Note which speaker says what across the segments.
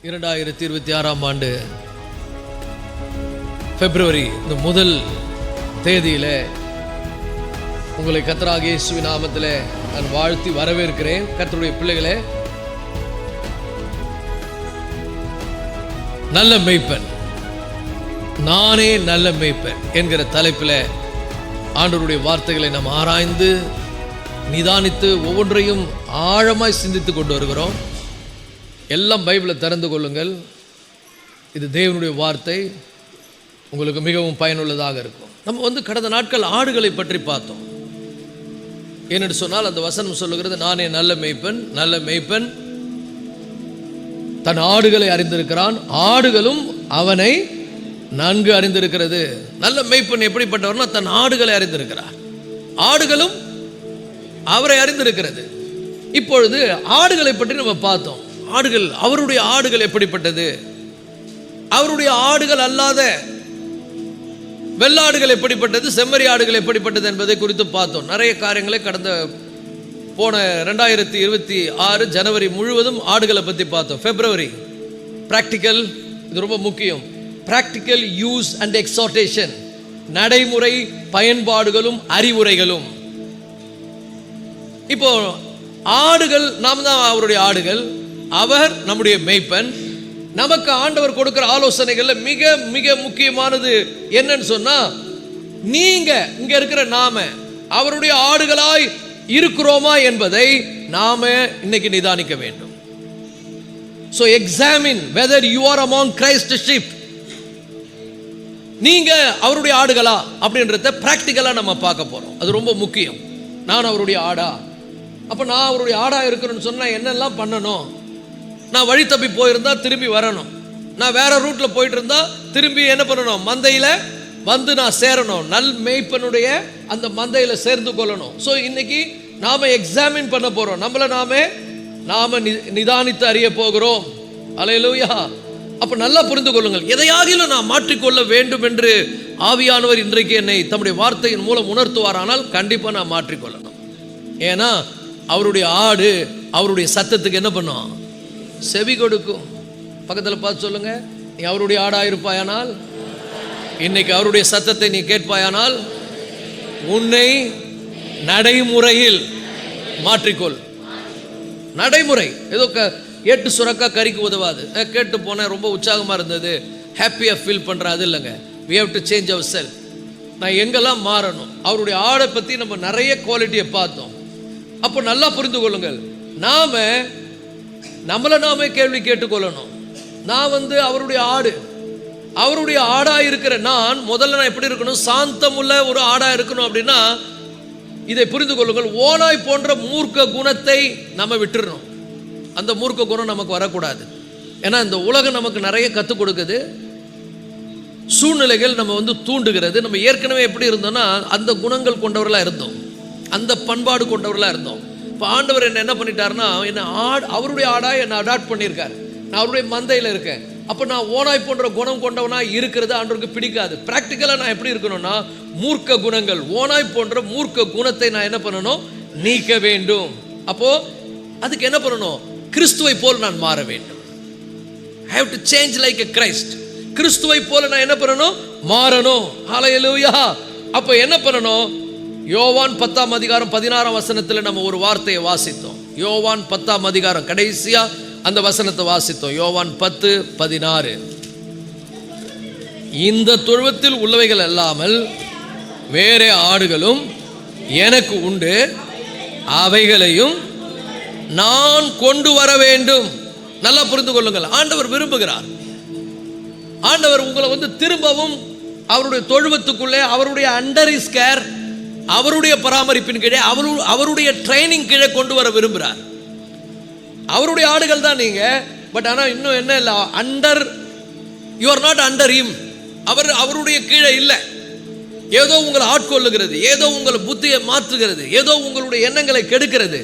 Speaker 1: 2026 ஆண்டு பிப்ரவரி இந்த முதல் தேதியில உங்களை கர்த்தராகிய இயேசுவின் நாமத்திலே நான் வாழ்த்தி வரவேற்கிறேன். கர்த்தருடைய பிள்ளைகளே, நல்ல மேய்ப்பன், நானே நல்ல மேய்ப்பன் என்கிற தலைப்பில் ஆண்டவருடைய வார்த்தைகளை நாம் ஆராய்ந்து நிதானித்து ஒவ்வொன்றையும் ஆழமாய் சிந்தித்து கொண்டு வருகிறோம். எல்லாம் பைபிளை திறந்து கொள்ளுங்கள். இது தேவனுடைய வார்த்தை, உங்களுக்கு மிகவும் பயனுள்ளதாக இருக்கும். நம்ம கடந்த நாட்கள் ஆடுகளை பற்றி பார்த்தோம். ஏனென்று சொன்னால் அந்த வசனம் சொல்லுகிறது, நானே நல்ல மேய்ப்பன், நல்ல மேய்ப்பன் தன் ஆடுகளை அறிந்திருக்கிறான், ஆடுகளும் அவனை நன்கு அறிந்திருக்கிறது. நல்ல மேய்ப்பன் எப்படிப்பட்டவர்னா தன் ஆடுகளை அறிந்திருக்கிறார், ஆடுகளும் அவரை அறிந்திருக்கிறது. இப்பொழுது ஆடுகளை பற்றி நம்ம பார்த்தோம். ஆடுகள், அவருடைய ஆடுகள் எப்படிப்பட்டது, அவருடைய ஆடுகள் அல்லாத வெள்ளாடுகள் எப்படிப்பட்டது, செம்மறி ஆடுகள் எப்படிப்பட்டது என்பதை குறித்து பார்த்தோம். நிறைய காரியங்களை கடந்த போன 2026 ஜனவரி முழுவதும் ஆடுகளை பற்றி பார்த்தோம். பிப்ரவரி பிராக்டிக்கல், இது ரொம்ப முக்கியம். பிராக்டிக்கல் யூஸ் அண்ட் எக்ஸார்டேஷன், நடைமுறை பயன்பாடுகளும் அறிவுரைகளும். இப்போ ஆடுகள், நாம் தான் அவருடைய ஆடுகள், அவர் நம்முடைய மேய்ப்பன். நமக்கு ஆண்டவர் கொடுக்கிற ஆலோசனைகள்ல மிக மிக முக்கியமானது என்னன்னு சொன்னா, நீங்க இங்க இருக்கிற நாம அவருடைய ஆடுகளாய் இருக்கிறோமா என்பதை நாம இன்னைக்கு நிதானிக்க வேண்டும். So examine whether you are among Christ's sheep. நீங்க அவருடைய ஆடுகளா அப்படின்றத பிராக்டிக்கலா நம்ம பார்க்க போறோம். அது ரொம்ப முக்கியம். நான் அவருடைய ஆடா, அப்ப நான் அவருடைய ஆடா இருக்கிறேன்னு சொன்னா என்னெல்லாம் பண்ணணும்? நான் வழி தப்பி போயிருந்தா திரும்பி வரணும். நான் வேற ரூட்ல போயிட்டு இருந்தா திரும்பி என்ன பண்ணணும்? மந்தையில வந்து நான் சேரணும். நல் மேய்ப்பனுடைய அந்த மந்தையில சேர்ந்து கொள்ளணும். ஸோ இன்னைக்கு நாம எக்ஸாமின் பண்ண போறோம். நம்மள நாம நிதானித்து அறிய போகிறோம். அல்லேலூயா. அப்ப நல்லா புரிந்து கொள்ளுங்கள். எதையாகிலும் நான் மாற்றிக்கொள்ள வேண்டும் என்று ஆவியானவர் இன்றைக்கு என்னை தம்முடைய வார்த்தையின் மூலம் உணர்த்துவாரானால் கண்டிப்பா நான் மாற்றிக்கொள்ளணும். ஏன்னா அவருடைய ஆடு அவருடைய சத்தத்துக்கு என்ன பண்ணும்? செவி கொடுக்கும். பக்கத்தில் பார்த்து சொல்லுங்க, நீ அவருடைய ஆடா இருப்பாயானால், இன்னைக்கு அவருடைய சத்தத்தை நீ கேட்பாயானால் உன்னை நடைமுறையில் மாற்றிக்கொள். நடைமுறை ஏதோ ஏட்டு சுரக்கா கறிக்கு உதவாது. கேட்டு போனேன், ரொம்ப உற்சாகமா இருந்தது, ஹாப்பியா ஃபீல் பண்றேன், அது இல்லைங்க. we have to change ourselves. நான் எங்கெல்லாம் மாறணும்? அவருடைய ஆடை பத்தி நம்ம நிறைய குவாலிட்டியை பார்த்தோம். அப்போ நல்லா புரிந்து கொள்ளுங்கள், நம்மளை நாமே கேள்வி கேட்டுக்கொள்ளணும். நான் அவருடைய ஆடு, அவருடைய ஆடா இருக்கிற நான் முதல்ல எப்படி இருக்கணும்? சாந்தமுள்ள ஒரு ஆடா இருக்கணும். அப்படின்னா இதை புரிந்து கொள்ளுங்கள், ஓநாய் போன்ற மூர்க்க குணத்தை நம்ம விட்டுறணும். அந்த மூர்க்க குணம் நமக்கு வரக்கூடாது. ஏன்னா இந்த உலகம் நமக்கு நிறைய கற்றுக் கொடுக்குது, சூழ்நிலைகள் நம்ம தூண்டுகிறது. நம்ம ஏற்கனவே எப்படி இருந்தோம்னா அந்த குணங்கள் கொண்டவர்களாக இருந்தோம், அந்த பண்பாடு கொண்டவர்களாக இருந்தோம். இப்போ ஆண்டவர் என்ன பண்ணிட்டாருன்னா, என்ன அவருடைய ஆடா என்னை அடாப்ட் பண்ணியிருக்காரு. நான் அவருடைய மந்தையில் இருக்கேன். அப்போ நான் ஓனாய் போன்ற குணம் கொண்டவனா இருக்கிறது ஆண்டவருக்கு பிடிக்காது. ப்ராக்டிக்கலாக நான் எப்படி இருக்கணும்னா, மூர்க்க குணங்கள், ஓனாய் போன்ற மூர்க்க குணத்தை நான் என்ன பண்ணணும்? நீக்க வேண்டும். அப்போ அதுக்கு என்ன பண்ணணும்? கிறிஸ்துவை போல் நான் மாற வேண்டும். I have to change like a Christ. கிறிஸ்துவை போல நான் என்ன பண்ணணும்? மாறணும். ஹல்லேலூயா. அப்போ என்ன பண்ணணும்? யோவான் 10ஆம் அதிகாரம் 16ஆம் வசனத்தில் நம்ம ஒரு வார்த்தையை வாசித்தோம். யோவான் 10ஆம் அதிகாரம் கடைசியா அந்த வசனத்தை வாசித்தோம். யோவான் 10:16. இந்த தொழுவத்தில் உள்ளவைகள் அல்லாமல் வேற ஆடுகளும் எனக்கு உண்டு, அவைகளையும் நான் கொண்டு வர வேண்டும். நல்லா புரிந்து கொள்ளுங்கள், ஆண்டவர் விரும்புகிறார். ஆண்டவர் உங்களை திரும்பவும் அவருடைய தொழுவத்துக்குள்ளே, அவருடைய அண்டர் இஸ் கேர், அவருடைய பராமரிப்பின் கீழே, அவருடைய ட்ரைனிங் கீழே கொண்டு வர விரும்புகிறார். அவருடைய ஆடுகள் தான் நீங்க. பட் ஆனால் இன்னும் என்ன இல்லை, under, you are not under him. அவருடைய கீழே இல்லை. ஏதோ உங்களை ஆட்கொள்ளுகிறது, ஏதோ உங்களை புத்தியை மாற்றுகிறது, ஏதோ உங்களுடைய எண்ணங்களை கெடுக்கிறது.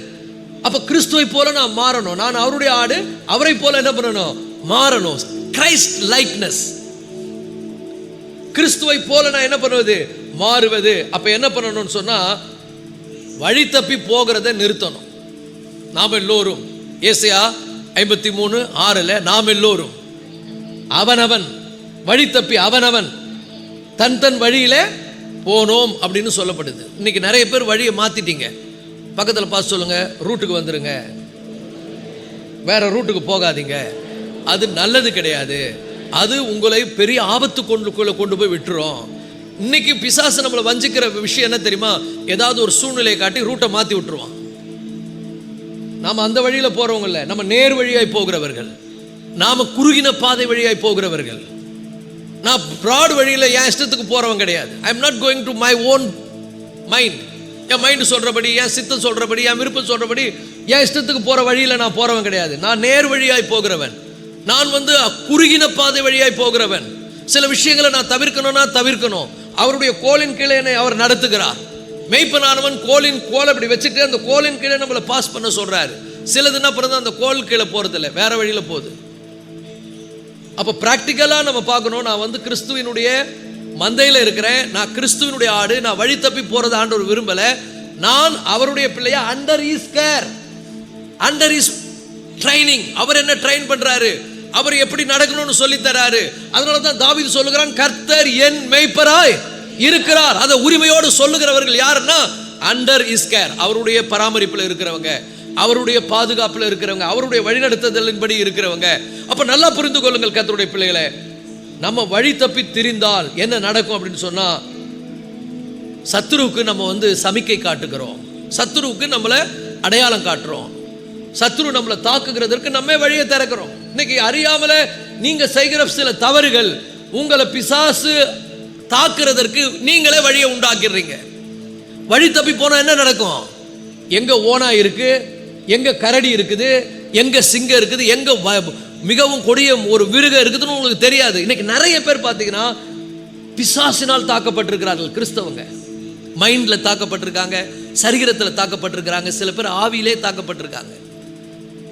Speaker 1: அப்ப கிறிஸ்துவை போல நான் மாறணும். நான் அவருடைய ஆடு, அவரை போல என்ன பண்ணணும்? மாறணும். கிரைஸ்ட் லைக்னஸ், கிறிஸ்துவை போல நான் என்ன பண்ணுவது? மாறுவது. அப்ப என்ன பண்ணணும்னு சொன்னா, வழி தப்பி போகிறத நிறுத்தணும். நாம் எல்லோரும் ஏசாயா 53:6 நாம் எல்லோரும் அவனவன் வழி தப்பி அவனவன் தன் தன் வழியில போனோம் அப்படின்னு சொல்லப்படுது. இன்னைக்கு நிறைய பேர் வழியை மாத்திட்டீங்க. பக்கத்தில் பார்த்து சொல்லுங்க, ரூட்டுக்கு வந்துருங்க, வேற ரூட்டுக்கு போகாதீங்க. அது நல்லது கிடையாது. அது உங்களை பெரிய ஆபத்து கொண்டு போய் விட்டுரும். இன்னைக்கு பிசாசு நம்மளை வஞ்சிக்கிற விஷயம் என்ன தெரியுமா? ஏதாவது ஒரு சூழ்நிலையை காட்டி ரூட்டை மாற்றி விட்டுருவான். நாம் அந்த வழியில் போகிறவங்க இல்லை, நம்ம நேர் வழியாய் போகிறவர்கள், நாம் குறுகின பாதை வழியாய் போகிறவர்கள். நான் ப்ராட் வழியில் என் இஷ்டத்துக்கு போகிறவன் கிடையாது. I am not going to my own mind. N mind சொல்கிறபடி, என் சித்தம் சொல்கிறபடி, என் விருப்பம் சொல்கிறபடி என் இஷ்டத்துக்கு போகிற வழியில் நான் போகிறவன் கிடையாது. நான் நேர் வழியாய் போகிறவன். நான் குறுகின பாதை வழியாய் போகிறவன். சில விஷயங்களை நான் தவிர்க்கணும். அவருடைய கோலின் கீழே என்னை அவர் நடத்துகிறார். மெய்ப்பனானவன் கோலை அப்படி வச்சுட்டு அந்த கோலின் கீழே நம்மளை பாஸ் பண்ண சொல்றாரு. சிலதுன்னா பிறந்த அந்த கோல் கீழே போறது இல்லை, வேற வழியில போகுது. அப்ப பிராக்டிக்கலா நம்ம பார்க்கணும். நான் கிறிஸ்துவினுடைய மந்தையில இருக்கிறேன், நான் கிறிஸ்துவினுடைய ஆடு, நான் வழி தப்பி போறது ஆண்டவர் விரும்பல. நான் அவருடைய பிள்ளையா, under is care, under is training. அவர் என்ன ட்ரெயின் பண்றாரு, அவர் எப்படி நடக்கணும்னு சொல்லி தராரு. அதனாலதான் தாவீது சொல்லுகிறான், கர்த்தர் என் மேய்ப்பராய் இருக்கிறார். அதை உரிமையோடு சொல்லுகிறவர்கள் யாருன்னா அண்டர் இஸ் கேர், அவருடைய பராமரிப்பில் இருக்கிறவங்க, அவருடைய பாதுகாப்பில் இருக்கிறவங்க, அவருடைய வழிநடத்துதலின்படி இருக்கிறவங்க. அப்ப நல்லா புரிந்து கொள்ளுங்கள் கர்த்தருடைய பிள்ளைகளை, நம்ம வழி தப்பி திரிந்தால் என்ன நடக்கும் அப்படின்னு சொன்னா, சத்துருவுக்கு நம்ம சமிக்கை காட்டுகிறோம், சத்துருவுக்கு நம்மளை அடையாளம் காட்டுறோம், சத்துரு நம்மளை தாக்குகிறதற்கு நம்ம வழியை திறக்கிறோம். இன்னைக்கு அறியாமல நீங்க செய்கிற சில தவறுகள் உங்களை பிசாசு தாக்குறதற்கு நீங்களே வழியை உண்டாக்கிடுறீங்க. வழி தப்பி போனா என்ன நடக்கும்? எங்க ஓனா இருக்கு, எங்க கரடி இருக்குது, எங்க சிங்கம் இருக்குது, எங்க மிகவும் கொடிய ஒரு விருகம் இருக்குதுன்னு உங்களுக்கு தெரியாது. இன்னைக்கு நிறைய பேர் பார்த்தீங்கன்னா பிசாசினால் தாக்கப்பட்டிருக்கிறார்கள். கிறிஸ்தவங்க மைண்ட்ல தாக்கப்பட்டிருக்காங்க, சரீரத்தில் தாக்கப்பட்டிருக்கிறாங்க, சில பேர் ஆவியிலே தாக்கப்பட்டிருக்காங்க.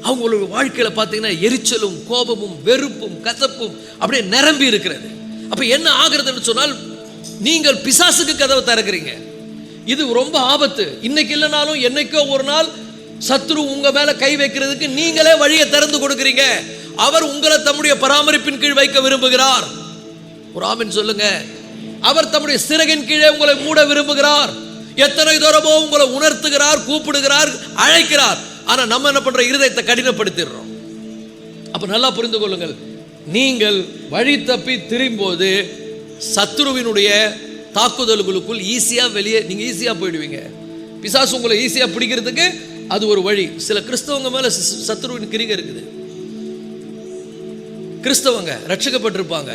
Speaker 1: அவங்களுடைய வாழ்க்கையில பார்த்தீங்கன்னா எரிச்சலும் கோபமும் வெறுப்பும் கசப்பும் அப்படியே நிரம்பி இருக்கிறது. அப்ப என்ன ஆகிறதுன்னு சொன்னால், நீங்கள் பிசாசுக்கு கதவை திறக்கிறீங்க. இது ரொம்ப ஆபத்து. இன்னைக்கு இல்லைனாலும் என்னைக்கோ ஒரு நாள் சத்ரு உங்க மேல கை வைக்கிறதுக்கு நீங்களே வழியை திறந்து கொடுக்கிறீங்க. அவர் உங்களை தம்முடைய பராமரிப்பின் கீழ் வைக்க விரும்புகிறார். ஒரு ஆமென் சொல்லுங்க. அவர் தம்முடைய சிறகின் கீழே உங்களை மூட விரும்புகிறார். எத்தனை தூரமோ உங்களை உணர்த்துகிறார், கூப்பிடுகிறார், அழைக்கிறார். ஆனா நம்ம என்ன பண்ற, இருதயத்தை கடினப்படுத்திடுறோம். அப்ப நல்லா புரிந்து கொள்ளுங்கள், நீங்கள் வழி தப்பி திரும்போது சத்துருவினுடைய தாக்குதல்களுக்குள் ஈஸியா வெளியே நீங்க ஈஸியா போயிடுவீங்க. பிசாசு உங்களை ஈஸியா பிடிக்கிறதுக்கு அது ஒரு வழி. சில கிறிஸ்தவங்க மேல சத்துருவின் கிரிகை இருக்குது. கிறிஸ்தவங்க ரட்சிக்கப்பட்டிருப்பாங்க,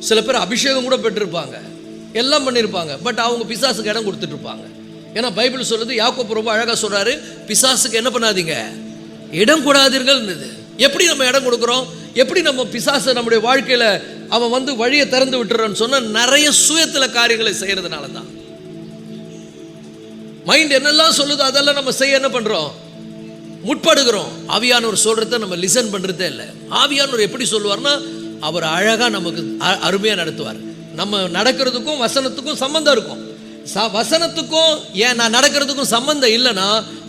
Speaker 1: சில பேர் அபிஷேகம் கூட பெற்றிருப்பாங்க, எல்லாம் பண்ணியிருப்பாங்க. பட் அவங்க பிசாசுக்கு இடம் கொடுத்துட்டு இருப்பாங்க. ஏன்னா பைபிள் சொல்றது, யாக்கோபு ரொம்ப அழகா சொல்றாரு, பிசாசுக்கு என்ன பண்ணாதீங்க, இடம் கூடாதீர்கள். எப்படி நம்ம இடம் கொடுக்கிறோம், எப்படி நம்ம பிசாசை நம்முடைய வாழ்க்கையில அவன் வழியை திறந்து விட்டுறான்னு சொன்னா, நிறைய சுயத்துல காரியங்களை செய்யறதுனால தான். மைண்ட் என்னெல்லாம் சொல்லுதோ அதெல்லாம் நம்ம செய்ய என்ன பண்றோம், முற்படுகிறோம். ஆவியானவர் சொல்றத நம்ம லிசன் பண்றதே இல்லை. ஆவியானவர் எப்படி சொல்லுவார்னா, அவர் அழகா நமக்கு அருமையா நடத்துவார். நம்ம நடக்கிறதுக்கும் வசனத்துக்கும் சம்பந்தம் இருக்கும். வசனத்துக்கும் ஏன் நான் நடக்கிறதுக்கும் சம்பந்தம் இல்லைன்னா,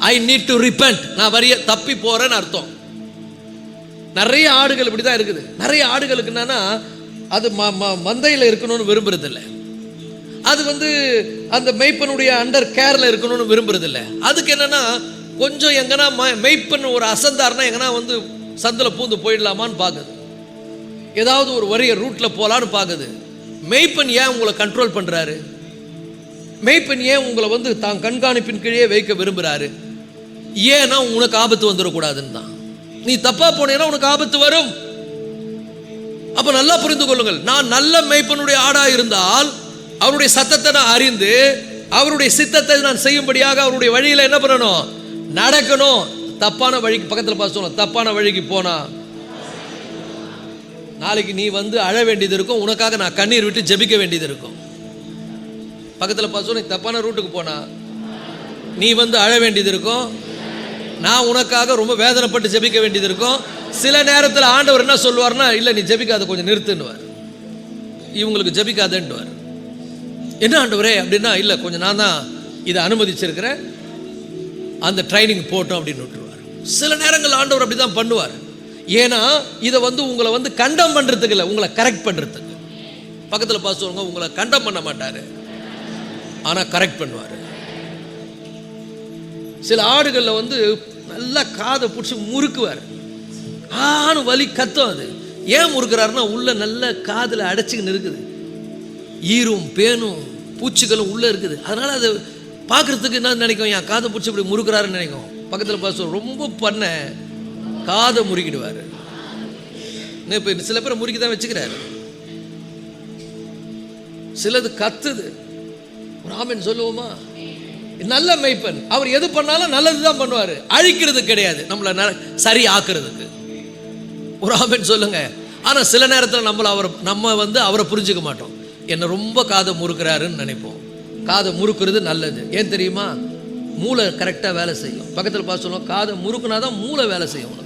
Speaker 1: ஐ நீட் டு ரிப்பென்ட், நான் வரிய தப்பி போறேன்னு அர்த்தம். நிறைய ஆடுகள் இப்படிதான் இருக்குது. நிறைய ஆடுகளுக்கு என்னன்னா, அது மந்தையில் இருக்கணும்னு விரும்புறது இல்லை. அது அந்த மெய்ப்பனுடைய அண்டர் கேர்ல இருக்கணும்னு விரும்புறது இல்லை. அதுக்கு என்னன்னா, கொஞ்சம் எங்கன்னா மெய்ப்பன் ஒரு அசந்தாருன்னா எங்கன்னா சந்தில் பூந்து போயிடலாமான்னு பார்க்குது, ஏதாவது ஒரு வரிய ரூட்ல போலான்னு பார்க்குது. மெய்ப்பன் ஏன் உங்களை கண்ட்ரோல் பண்றாரு? மெய்ப்பன் ஏன் உங்களை தான் கண்காணிப்பின் கீழே வைக்க விரும்புறாரு? ஏன்னா உனக்கு ஆபத்து வந்துடக்கூடாதுன்னு தான். நீ தப்பா போனேன்னா உனக்கு ஆபத்து வரும். அப்ப நல்லா புரிந்து கொள்ளுங்கள், நான் நல்ல மெய்ப்பனுடைய ஆடா இருந்தால் அவருடைய சத்தத்தை நான் அறிந்து அவருடைய சித்தத்தை நான் செய்யும்படியாக அவருடைய வழியில என்ன பண்ணணும், நடக்கணும். தப்பான வழிக்கு பக்கத்தில் பார்த்து, தப்பான வழிக்கு போனா நாளைக்கு நீ அழ வேண்டியது இருக்கும், உனக்காக நான் கண்ணீர் விட்டு ஜெபிக்க வேண்டியது இருக்கும். பக்கத்தில் பார்த்து, தப்பான ரூட்டுக்கு போனா நீ அழ வேண்டியது இருக்கும், நான் உனக்காக ரொம்ப வேதனைப்பட்டு ஜெபிக்க வேண்டியது இருக்கும். சில நேரத்தில் ஆண்டவர் என்ன சொல்லுவார்னா, இல்லை நீ ஜெபிக்காத, கொஞ்சம் நிறுத்துன்னுவார். இவங்களுக்கு ஜெபிக்காதன்னுவார். என்ன ஆண்டவரே அப்படின்னா, இல்லை கொஞ்சம் நான் தான் இதை அனுமதிச்சிருக்கிறேன், அந்த ட்ரைனிங் போட்டோம் அப்படின்னு விட்டுருவார். சில நேரங்கள் ஆண்டவர் அப்படி தான் பண்ணுவார். ஏன்னா இதை உங்களை கண்டம் பண்றதுக்கு இல்லை, உங்களை கரெக்ட் பண்றதுக்கு. பக்கத்தில் பார்த்து சொல்லுங்க, உங்களை கண்டம் பண்ண மாட்டாரு, ஆனா கரெக்ட் பண்ணுவாரு. சில ஆடுகள்ல நல்லா காதை பிடிச்சி முறுக்குவார், ஆனு வலி கத்தும். அது ஏன் முறுக்கிறாருன்னா உள்ள நல்ல காதில் அடைச்சிக்கின்னு இருக்குது, ஈரும் பேனும் பூச்சிகளும் உள்ள இருக்குது. அதனால அது பார்க்கறதுக்கு என்ன நினைக்கும், என் காதை பிடிச்சி இப்படி முறுக்கிறாருன்னு நினைக்கும். பக்கத்தில் பார்த்து ரொம்ப பண்ண காதை முறுக்கிடுவார். இப்போ சில பேரை முறுக்கி தான் வச்சுக்கிறாரு. சிலது கத்துது. ஒரு ஆமென் சொல்லுவோமா? நல்ல மேய்ப்பன் அவர் எது பண்ணாலும் நல்லது தான் பண்ணுவார், அழிக்கிறது கிடையாது, நம்மளை சரி ஆக்குறதுக்கு. ஒரு ஆமென் சொல்லுங்க. ஆனா சில நேரத்தில் நம்ம அவரை புரிஞ்சுக்க மாட்டோம். என்ன ரொம்ப காதை முறுக்கிறாருன்னு நினைப்போம். காதை முறுக்கிறது நல்லது. ஏன் தெரியுமா? மூளை கரெக்டாக வேலை செய்யும். பக்கத்தில் பார்த்து சொல்லுவோம், காதை முறுக்குனாதான் மூளை வேலை செய்யும்.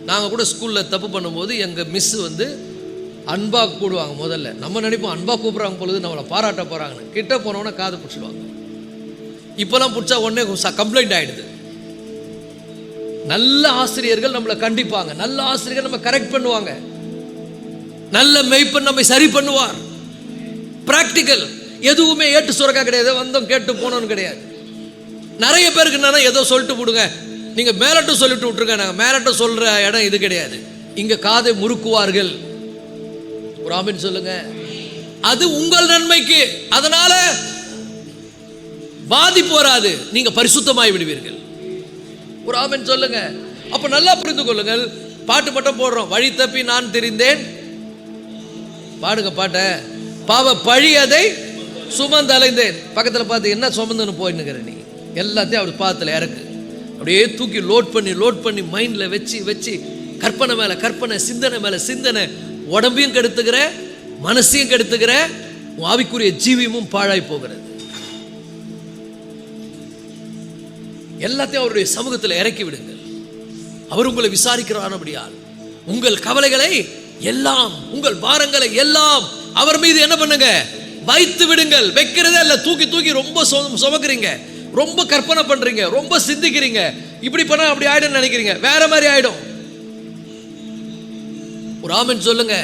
Speaker 1: நாங்கள் கூட ஸ்கூலில் தப்பு பண்ணும்போது எங்கள் மிஸ் அன்பாக கூடுவாங்க. முதல்ல நம்ம நினைப்போம் அன்பாக கூப்பிட்றாங்க பொழுது நம்மளை பாராட்ட போகிறாங்கன்னு. கிட்ட போனோன்னா காதை பிடிச்சிடுவாங்க. இப்போலாம் பிடிச்சா உடனே கம்ப்ளைண்ட் ஆகிடுது. நல்ல ஆசிரியர்கள் நம்மளை கண்டிப்பாங்க, நல்ல ஆசிரியர்கள் நம்ம கரெக்ட் பண்ணுவாங்க, நல்ல மெய்ப்பன் நம்மை சரி பண்ணுவார். பிராக்டிக்கல். எதுவுமே ஏட்டு சுரக்கா கிடையாது, வந்தோம் கேட்டு போனோன்னு கிடையாது. நிறைய பேருக்கு என்னன்னா ஏதோ சொல்லிட்டு விடுங்க, நீங்க மேலட்டும் சொல்லிட்டு விட்டுருங்க, நாங்கள் மேலட்டும் சொல்ற இடம் இது கிடையாது. இங்க காதை முறுக்குவார்கள். ஒரு ஆமென் சொல்லுங்க. அது உங்கள் நன்மைக்கு, அதனால பாதிப்பு வராது, நீங்க பரிசுத்தமாய் விடுவீர்கள். ஒரு ஆமென் சொல்லுங்க. அப்ப நல்லா புரிந்து கொள்ளுங்கள். பாட்டு மட்டும் போடுறோம், வழி தப்பி நான் தெரிந்தேன். பாடுங்க பாட்ட. பாவ பழி அதை சுமந்து அலைந்தேன். பக்கத்தில் பார்த்து என்ன சுமந்துன்னு போயின்னுக்கிற நீ, எல்லாத்தையும் அவர் பாத்துல இறக்கு. அப்படியே தூக்கி லோட் பண்ணி மைண்ட்ல வச்சு கற்பனை மேல கற்பனை, சிந்தனை மேல சிந்தனை, உடம்பையும் கெடுத்துக்கிற, மனசையும் கெடுத்துக்கிற, ஆவிக்குரிய ஜீவியமும் பாழாய் போகிறது. எல்லாத்தையும் அவருடைய சமூகத்தில் இறக்கி விடுங்கள். அவர் உங்களை விசாரிக்கிறானபடியால் உங்கள் கவலைகளை எல்லாம், உங்கள் பாரங்களை எல்லாம் அவர் மீது என்ன பண்ணுங்க, வைத்து விடுங்கள். வைக்கிறதே இல்லை, தூக்கி ரொம்ப சுமக்கிறீங்க, ரொம்ப கற்பனை பண்றீங்க, ரொம்ப சிந்திக்கிறீங்க. இப்படி பண்ணா அப்படி ஆயிடும் நினைக்கிறீங்க, வேற மாதிரி ஆயிடும். ஒரு ஆமென் சொல்லுங்க.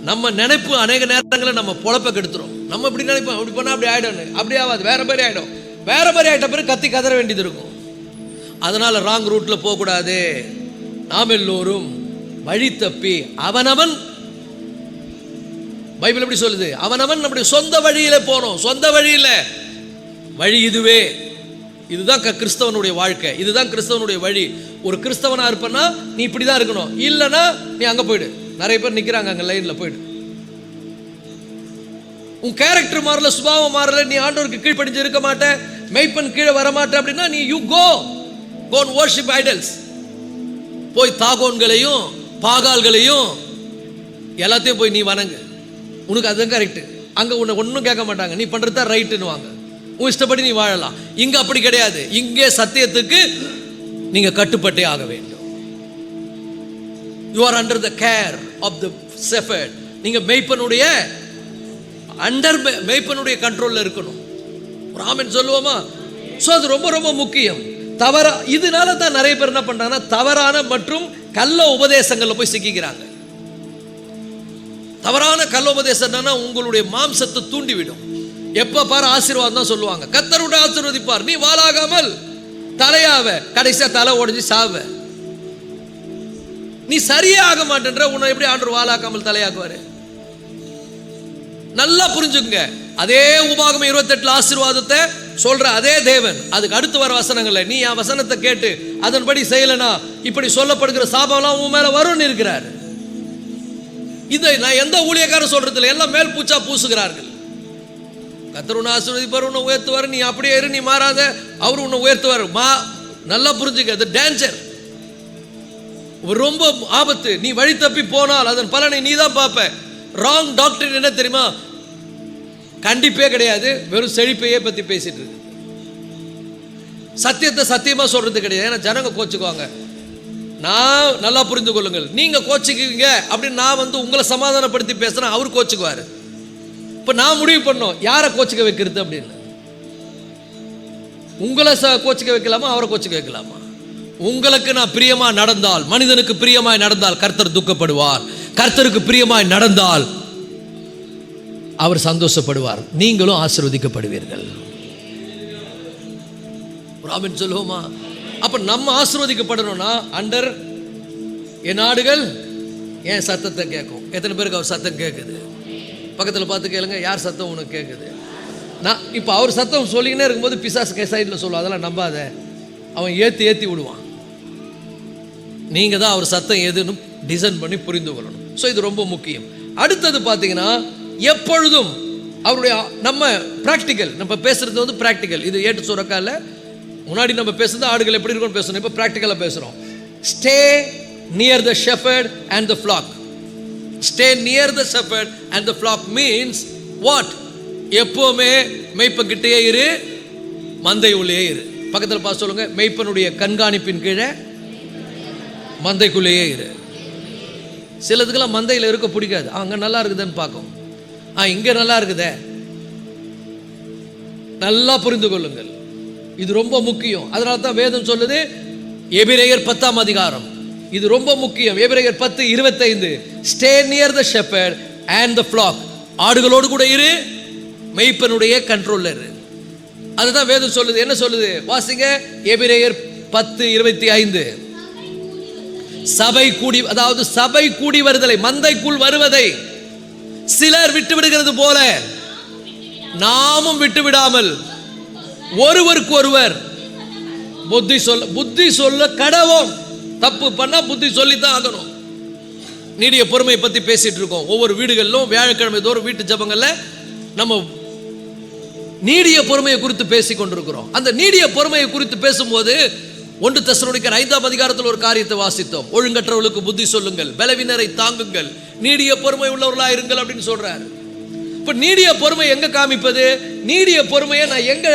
Speaker 1: நம்ம நினைப்பு அநேக நேரங்களில் நம்ம பொழப்ப கெடுத்துரும். நம்ம இப்படி நினைப்போம், அப்படி பண்ணா அப்படி ஆயிடும், அப்படி ஆகாது, வேற மாதிரி ஆயிடும். வேற மாதிரி ஆயிட்ட பிறகு கத்தி கதற வேண்டியது இருக்கும். அதனால ராங் ரூட்ல போகக்கூடாது. நாம் எல்லோரும் வழி தப்பி அவனவன், பைபிள் எப்படி சொல்லுது, அவனவன் நம்முடைய சொந்த வழியில போனோம். சொந்த வழியில வழி இதுவே. இதுதான் கிறிஸ்தவனுடைய வாழ்க்கை, இதுதான் கிறிஸ்தவனுடைய வழி. ஒரு கிறிஸ்தவனா இருப்பனா நீ இப்படிதான் இருக்கணும், இல்லைன்னா நீ அங்க போயிடு. நிறைய பேர் நிக்கிறாங்க அங்க லைன்ல, போயிடு. உன் கேரக்டர் மாறல, சுபாவம் மாறல, நீ ஆண்டவருக்கு கீழ்ப்படிஞ்சு இருக்க மாட்ட, மெய்ப்பன் கீழே வர மாட்ட அப்படின்னா நீ you go and worship idols. போய் தாகோன்களையும் பாகால்களையும் எல்லாத்தையும் போய் நீ வணங்கு. உனக்கு அதுதான் கரெக்ட். அங்க உன்னை ஒன்றும் கேட்க மாட்டாங்க, நீ பண்றது தான் ரைட்டுன்னு வாங்க, உன் இஷ்டப்படி நீ வாழலாம். இங்க அப்படி கிடையாது. இங்கே சத்தியத்துக்கு நீங்க கட்டுப்பட்டே ஆக வேண்டும். You are under the care of the shepherd. நீங்க மேய்ப்பனுடைய அண்டர், மேய்ப்பனுடைய கண்ட்ரோல்ல இருக்கணும். ஒரு ஆமென் சொல்லுவோமா? சோ அது ரொம்ப ரொம்ப முக்கியம். தவறா, இதனால தான் நிறைய பேர் என்ன பண்றாங்கன்னா தவறான மற்றும் கள்ள உபதேசங்கள்ல போய் சிக்கிக்கிறாங்க. தவறான கள்ள உபதேசம் என்னன்னா உங்களுடைய மாம்சத்தை தூண்டிவிடும். எப்ப பாரு ஆசீர்வாதம் தான் சொல்லுவாங்க, கர்த்தருடைய ஆசீர்வதிப்பார், நீ வாளாகாமல் தலையாவ, கடைசியா தலை உடைஞ்சு சாவ. நீ சரியே ஆக மாட்டேன்ற, உன்னை எப்படி ஆண்டவர் வாளாக்காமல் தலையாக்குவாரு? நல்லா புரிஞ்சுங்க. அதே உபாகமம் 28 ஆசீர்வாதத்தை சொல்ற அதே தேவன் அதுக்கு அடுத்து வர வசனங்கள்ல நீ என் வசனத்தை கேட்டு அதன்படி செய்யலனா இப்படி சொல்லப்படுகிற சாபம்லாம் உன் மேல வரும்னு இருக்கிறார். இதை நான் எந்த ஊழியக்காரர் சொல்றது இல்லை, எல்லாம் மேல் பூச்சா பூசுகிறார்கள். கர்த்தர் உன்னை ஆசீர்வதிப்பார், உன்னை உயர்த்துவார், நீ அப்படியே இரு, நீ மாறாத, அவர் உன்னை உயர்த்துவார். நல்லா புரிஞ்சுக்க, அது டேஞ்சர், ரொம்ப ஆபத்து. நீ வழி தப்பி போனால் அதன் பலனை நீ தான் பார்ப்ப. ராங் டாக்டர் என்ன தெரியுமா? கண்டிப்பே கிடையாது, வெறும் செழிப்பையே பத்தி பேசிட்டு இருக்கு. சத்தியத்தை சத்தியமா சொல்றது கிடையாது. ஏன்னா ஜனங்க கோச்சுக்குவாங்க. நான் நல்லா புரிந்து கொள்ளுங்கள், நீங்க கோச்சுக்குவீங்க அப்படின்னு நான் உங்களை சமாதானப்படுத்தி பேசுறேன், அவர் கோச்சுக்குவாரு. இப்ப நான் முடிவு பண்ணோம் யாரை கோச்சுக்க வைக்கிறது அப்படின்னு. உங்களை கோச்சுக்க வைக்கலாமா, அவரை கோச்சுக்க வைக்கலாமா? உங்களுக்கு நான் பிரியமா நடந்தால், மனிதனுக்கு பிரியமாய் நடந்தால் கர்த்தர் துக்கப்படுவார். கர்த்தருக்கு பிரியமாய் நடந்தால் அவர் சந்தோஷப்படுவார். நீங்களும் ஆசீர்வதிக்கப்படுவீர்கள். ஆமென் சொல்லுவோமா? அப்ப நம்ம ஆசீர்வதிக்கப்படணும்னா அண்டர் என் ஆடுகள் என் சத்தத்தை கேட்கும். எத்தனை பேருக்கு அவர் சத்தம் கேட்குது? பக்கத்தில் பார்த்து கேளுங்க, யார் சத்தம் உனக்கு கேட்குது? நான் இப்போ அவர் சத்தம் சொல்லிக்கினே இருக்கும்போது பிசாசு சைடில் சொல்லுவோம், அதெல்லாம் நம்பாத, அவன் ஏற்றி விடுவான். நீங்கள் தான் அவர் சத்தம் எதுன்னு டிசைன் பண்ணி புரிந்து கொள்ளணும். ஸோ இது ரொம்ப முக்கியம். அடுத்தது பார்த்தீங்கன்னா, எப்பொழுதும் அவருடைய நம்ம ப்ராக்டிக்கல், நம்ம பேசுறது வந்து ப்ராக்டிக்கல். இது ஏட்டு சுரக்கால முன்னாடி நம்ம பேசுறது ஆடுகள் எப்படி இருக்கும்னு பேசணும். இப்போ ப்ராக்டிக்கலாக பேசுகிறோம். Stay near the shepherd and the flock. Stay near the shepherd and the flock means what? எப்போவுமே மெய்ப்பங்கிட்டே இரு, மந்தை உள்ளே இரு. பக்கத்தில் பார்த்து சொல்லுங்க, மெய்ப்பனுடைய கண்காணிப்பின் கீழே மந்தைக்குள்ளேயே இரு. சிலதுக்கெல்லாம் மந்தையில் இருக்க பிடிக்காது. அங்கே நல்லா இருக்குதுன்னு பார்க்கும், இங்கே நல்லா இருக்குதே. நல்லா புரிந்து கொள்ளுங்கள், இது ரொம்ப முக்கியம். அதனால தான் வேதம் சொல்லுது, எபிரேயர் 10ஆம் அதிகாரம், இது ரொம்ப முக்கியம். எபிரேயர் 10:25, stay near the shepherd and the flock. ஆடுகளோடு கூட இரு, மெய்ப்பனுடைய கண்ட்ரோல்ல இரு. அதுதான் வேதம் சொல்லுது. என்ன சொல்லுது வாசிங்க? எபிரேயர் 10:25, சபை கூடி, அதாவது சபை கூடி வருதலை, மந்தைக்குள் வருவதை சிலர் விட்டு விடுகிறது போல நாமும் விட்டு விடாமல் ஒருவருக்கு ஒருவர் புத்தி சொல்ல கடவோம். தப்பு பண்ணா புத்தி சொல்லித்தான் ஆகணும். நீடிய பொறுமையை பத்தி பேசிட்டு இருக்கோம். ஒவ்வொரு வீடுகளிலும் வியாழக்கிழமை தோறும் வீட்டு ஜபங்கள்ல நம்ம நீடிய பொறுமையை குறித்து பேசிக் கொண்டிருக்கிறோம். அந்த நீடிய பொறுமையை குறித்து பேசும்போது 1 தெசலோனிக்கர் 5ஆம் அதிகாரத்தில் ஒரு காரியத்தை வாசித்தோம். ஒழுங்கற்றவர்களுக்கு புத்தி சொல்லுங்கள், பலவீனரை தாங்குங்கள், நீடிய பொறுமை உள்ளவர்களா இருங்கள் அப்படின்னு சொல்றாரு. இப்ப நீடிய பொறுமை எங்க காமிப்பது? நீடிய பொறுமையை நான் எங்க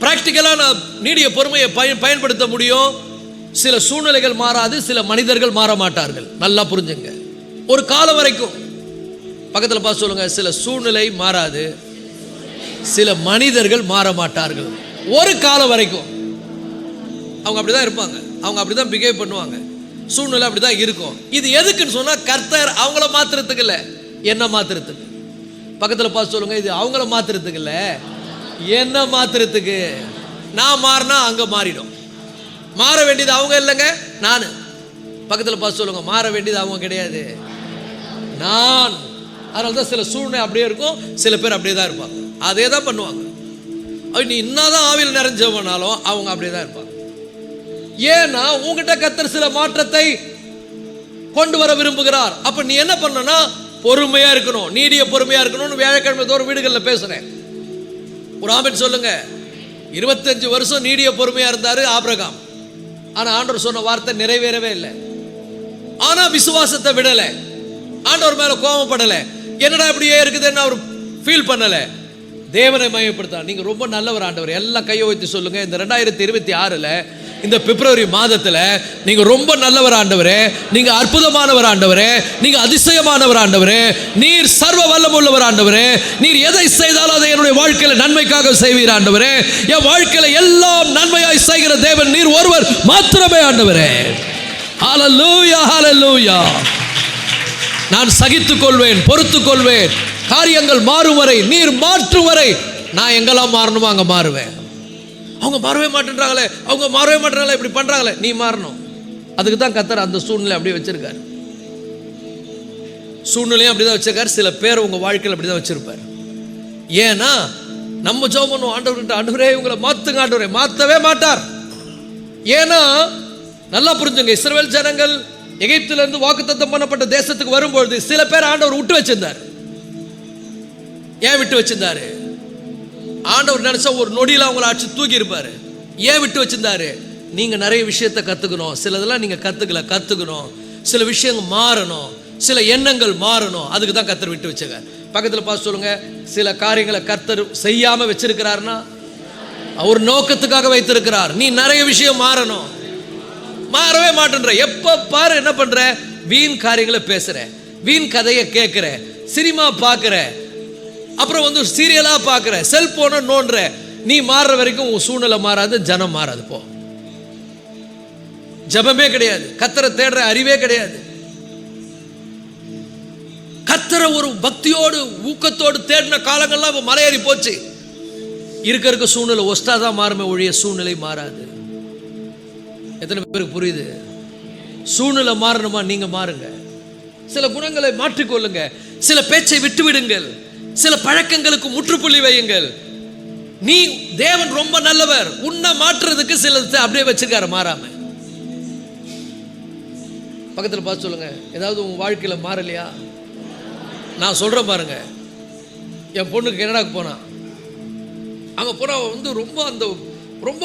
Speaker 1: பிராக்டிக்கலா நான் நீடிய பொறுமையை பயன்படுத்த முடியும்? சில சூழ்நிலைகள் மாறாது, சில மனிதர்கள் மாற மாட்டார்கள். நல்லா புரிஞ்சுங்க. ஒரு காலம் வரைக்கும், பக்கத்தில் பார்த்து சொல்லுங்க, சில சூழ்நிலை மாறாது, சில மனிதர்கள் மாற மாட்டார்கள். ஒரு காலம் வரைக்கும் அவங்க அப்படிதான் இருப்பாங்க, அவங்க அப்படிதான் பிஹேவ் பண்ணுவாங்க, சூழ்நிலை அப்படிதான் இருக்கும். இது எதுக்குன்னு சொன்னா, கர்த்தர் அவங்கள மாத்துறதுக்கு இல்ல, என்ன மாத்துறதுக்கு. பக்கத்தில் பார்த்து சொல்லுங்க, இது அவங்கள மாத்துறதுக்கு இல்ல, என்ன மாத்துறதுக்கு. நான் மாறினா அங்க மாறிடும். மாற வேண்டியது அவங்க இல்லைங்க, நான். பக்கத்தில் பார்த்து சொல்லுங்க, மாற வேண்டியது அவங்க கிடையாது, நான். அதனால தான் சில சூழ்நிலை அப்படியே இருக்கும், சில பேர் அப்படியே தான் இருப்பாங்க, அதே தான் பண்ணுவாங்க. நீ என்னதான் ஆவியில் நிறைஞ்சவனாலும் அவங்க அப்படியே தான் இருப்பாங்க. ஏன்னா உங்ககிட்ட கர்த்தர் சில மாற்றத்தை கொண்டு வர விரும்புகிறார். அப்ப நீ என்ன பண்ணனா, பொறுமையா இருக்கணும், நீடிய பொறுமையா இருக்கணும்னு வியாழக்கிழமை தோறும் வீடுகளில் பேசுறேன். ஒரு ஆமென் சொல்லுங்க. 25 வருஷம் நீடிய பொறுமையா இருந்தாரு ஆபிரகாம். ஆனா ஆண்டவர் சொன்ன வார்த்தை நிறைவேறவே இல்லை. ஆனா விசுவாசத்தை விடல, ஆண்டவர் மேல கோபப்படல, என்னடா இப்படியே இருக்குதுன்னு அவர் ஃபீல் பண்ணல, தேவனை மயப்படுத்த. நீங்க ரொம்ப நல்லவர் ஆண்டவர். எல்லாம் கையை வைத்து சொல்லுங்க, இந்த 2026ல இந்த பிப்ரவரி மாதத்துல நீங்க ரொம்ப நல்லவர் ஆண்டவரே, நீங்க அற்புதமானவர் ஆண்டவரே, நீங்க அதிசயமானவர் ஆண்டவரே, நீர் சர்வ வல்லமுள்ளவர் ஆண்டவரே, நீர் எதை செய்தாலும் அதை என்னுடைய வாழ்க்கையில நன்மைக்காக செய்வீர் ஆண்டவரே. என் வாழ்க்கையில எல்லாம் நன்மையாய் செய்கிற தேவன் நீர் ஒருவர் மாத்திரமே ஆண்டவரே. ஹல்லேலூயா, ஹல்லேலூயா. நான் சகித்துக் கொள்வேன், பொறுத்துக் கொள்வேன், காரியங்கள் மாறும் வரை, நீர் மாற்றும் வரை நான் எங்கெல்லாம் மாறணுமோ அங்க மாறுவேன். அவங்க மாறவே மாட்டேன்றாங்களே, அவங்க மாறவே மாட்டேறாங்களே, இப்படி பண்றாங்களே, நீ மாறணும். அதுக்கு தான் கர்த்தர் அந்த சூழ்நிலை அப்படியே வச்சிருக்காரு. சூழ்நிலையும் அப்படிதான் வச்சிருக்காரு. சில பேர் உங்க வாழ்க்கையில் அப்படிதான் வச்சிருப்பார். ஏன்னா நம்ம ஜெபம் பண்ணுவோம், ஆண்டவர்கிட்ட, ஆண்டவரே இவங்களை மாத்துங்க ஆண்டவரே. மாத்தவே மாட்டார். ஏன்னா நல்லா புரிஞ்சுங்க, இஸ்ரவேல் ஜனங்கள் எகிப்திலிருந்து வாக்குத்தத்தம் பண்ணப்பட்ட தேசத்துக்கு வரும்பொழுது சில பேர் ஆண்டவர் விட்டு வச்சிருந்தார். ஏன் விட்டு வச்சிருந்தாரு? ஆண்டவர் நினைச்சா ஒரு நொடியில் அவங்களை அடிச்சு தூக்கி இருப்பாரு. ஏன் விட்டு வச்சிருந்தாரு? நீங்க நிறைய விஷயத்தை கத்துக்கணும், சிலதெல்லாம் நீங்க கத்துக்கணும், சில விஷயங்கள் மாறணும், சில எண்ணங்கள் மாறணும். அதுக்கு தான் கர்த்தர் விட்டு வச்சுங்க. பக்கத்தில் பார்த்து சொல்லுங்க, சில காரியங்களை கர்த்தர் செய்யாம வச்சிருக்கிறார்னா அவர் நோக்கத்துக்காக வைத்திருக்கிறார். நீ நிறைய விஷயம் மாறணும், மாறவே மாட்டேன்ற. எப்ப பாரு என்ன பண்ற? வீண் காரியங்களை பேசுற, வீண் கதையை கேட்கிற, சினிமா பார்க்கிற, அப்புறம் சீரியலா பார்க்கிற, செல்போனை நோண்டுற. நீ மாறுற வரைக்கும் உன் சூழ்நிலை மாறாது, ஜனம் மாறாது. போ. ஜெபமே கிடையாது, கர்த்தரை தேடுற அறிவே கிடையாது. கர்த்தரை ஒரு பக்தியோடு ஊக்கத்தோடு தேடின காலங்கள்லாம் இப்போ மலையேறி போச்சு. இருக்க சூழ்நிலை ஒஸ்டாதான் மாறுமே ஒழிய சூழ்நிலை மாறாது. எத்தனை பேருக்கு புரியுது? சூழ்நிலை மாறணுமா? நீங்க மாறுங்க. சில குணங்களை மாற்றிக்கொள்ளுங்க, சில பேச்சை விட்டு விடுங்கள், சில பழக்கங்களுக்கு முற்றுப்புள்ளி வையுங்கள். நீ தேவன் ரொம்ப நல்லவர், உன்னை மாற்றுறதுக்கு சில அப்படியே வச்சிருக்காரு மாறாம. பக்கத்தில் பார்த்து சொல்லுங்க, ஏதாவது உங்க வாழ்க்கையில மாறலையா? நான் சொல்றேன் பாருங்க. என் பொண்ணுக்கு கனடாக்கு போனா, அங்க போனா ரொம்ப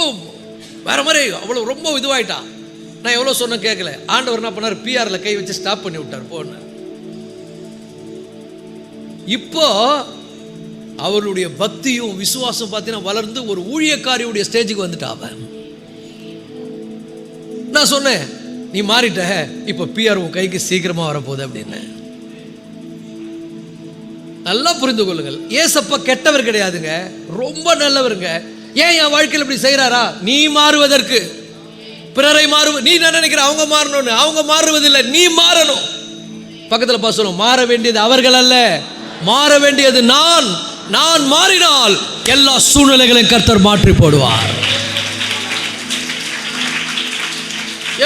Speaker 1: வேற மாதிரி அவ்வளவு ரொம்ப இதுவாயிட்டான். நான் எவ்வளவு சொன்ன கேட்கல. ஆண்டவர் என்ன பண்ணார்? பிஆர்ல கை வச்சு ஸ்டாப் பண்ணி விட்டார் போன. இப்போ அவருடைய பக்தியும் விசுவாசம் பார்த்தீங்கன்னா வளர்ந்து ஒரு ஊழியக்காரியுடைய ஸ்டேஜுக்கு வந்துட்டா. அவன் நான் சொன்னேன், நீ மாறிட்ட, இப்ப பிஆர் உன் கைக்கு சீக்கிரமா வரப்போகுது அப்படின்னு. நல்லா புரிந்து கொள்ளுங்கள். ஏசப்பா கெட்டவர் கிடையாதுங்க, ரொம்ப நல்லவருங்க. ஏன் என் வாழ்க்கையில் இப்படி செய்யறாரா? நீ மாறுவதற்கு, பிறரை நீ நினைக்கிற அவங்க மாறணும்னு. அவங்க மாறுவதில்லை, நீ மாறணும். பக்கத்தில் பார்த்து சொல்லுங்க, மாற வேண்டியது அவர்கள் அல்ல, மாற வேண்டியது நான். நான் மாறினால் எல்லா சூழ்நிலைகளையும் கர்த்தர் மாற்றி போடுவார்.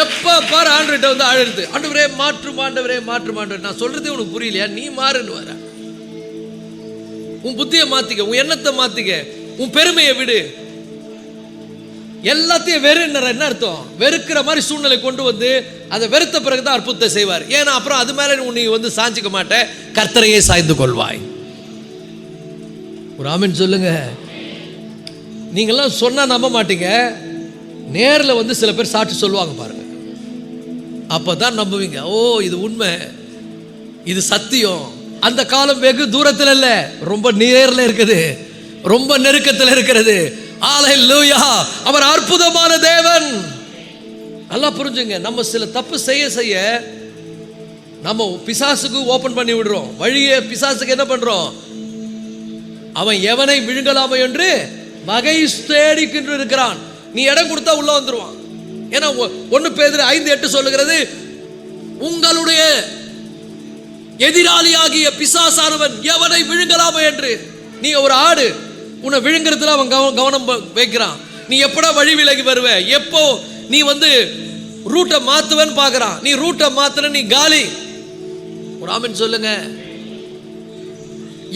Speaker 1: எப்ப பாரு ஆண்டவர்கிட்ட வந்து அழுது, ஆண்டவரே மாற்றும், ஆண்டவரே மாற்றும், ஆண்டவர். நான் சொல்றது உனக்கு புரியலையா? நீ மாறுன்னு வர. உன் புத்தியை மாத்திக்க, உன் எண்ணத்தை மாத்திக்க, உன் பெருமையை விடு. எல்லாத்தையும் என்ன அர்த்தம்? வெறுக்கிற மாதிரி சூழ்நிலை கொண்டு வந்து அதை வெறுத்த பிறகுதான் அற்புதத்தை செய்வார். ஏன்னா அப்புறம் அது மேல நீ வந்து சாஞ்சிக்க மாட்ட, கர்த்தரையே சாய்ந்து கொள்வாய். ஒரு ஆமென் சொல்லுங்க. நீங்கெல்லாம் சொன்னா நம்ப மாட்டீங்க, நேரில் வந்து சில பேர் சாட்சி சொல்லுவாங்க பாருங்க, அப்பதான் நம்புவீங்க. ஓ இது உண்மை, இது சத்தியம். அந்த காலம் வெகு தூரத்தில் இல்ல, ரொம்ப நேரில் இருக்குது, ரொம்ப நெருக்கத்தில் இருக்கிறது. ஹல்லேலூயா! அவர் அற்புதமான தேவன். நல்லா புரிஞ்சுங்க. நம்ம சில தப்பு செய்ய நம்ம பிசாசுக்கு ஓபன் பண்ணி விடுறோம் வழியை. பிசாசுக்கு என்ன பண்றோம்? அவன் எவனை விழுங்கலாமோ என்று வகை தேடிக்கின்று இருக்கிறான். நீ இடம் கொடுத்தா உள்ள வந்துருவான். ஏன்னா 1 பேதுரு 5:8 சொல்லுகிறது, உங்களுடைய எதிராளியாகிய பிசாசானவன் எவனை விழுங்கலாமோ என்று. நீ ஒரு ஆடு, உன்னை விழுங்குறதுல அவன் கவனம் வைக்கிறான். நீ எப்படா வழி விலகி வருவ, எப்போ நீ வந்து ரூட்டை மாத்துவன்னு பாக்குறான். நீ ரூட்டை மாத்துற, நீ காலி. ஒரு ஆமென் சொல்லுங்க.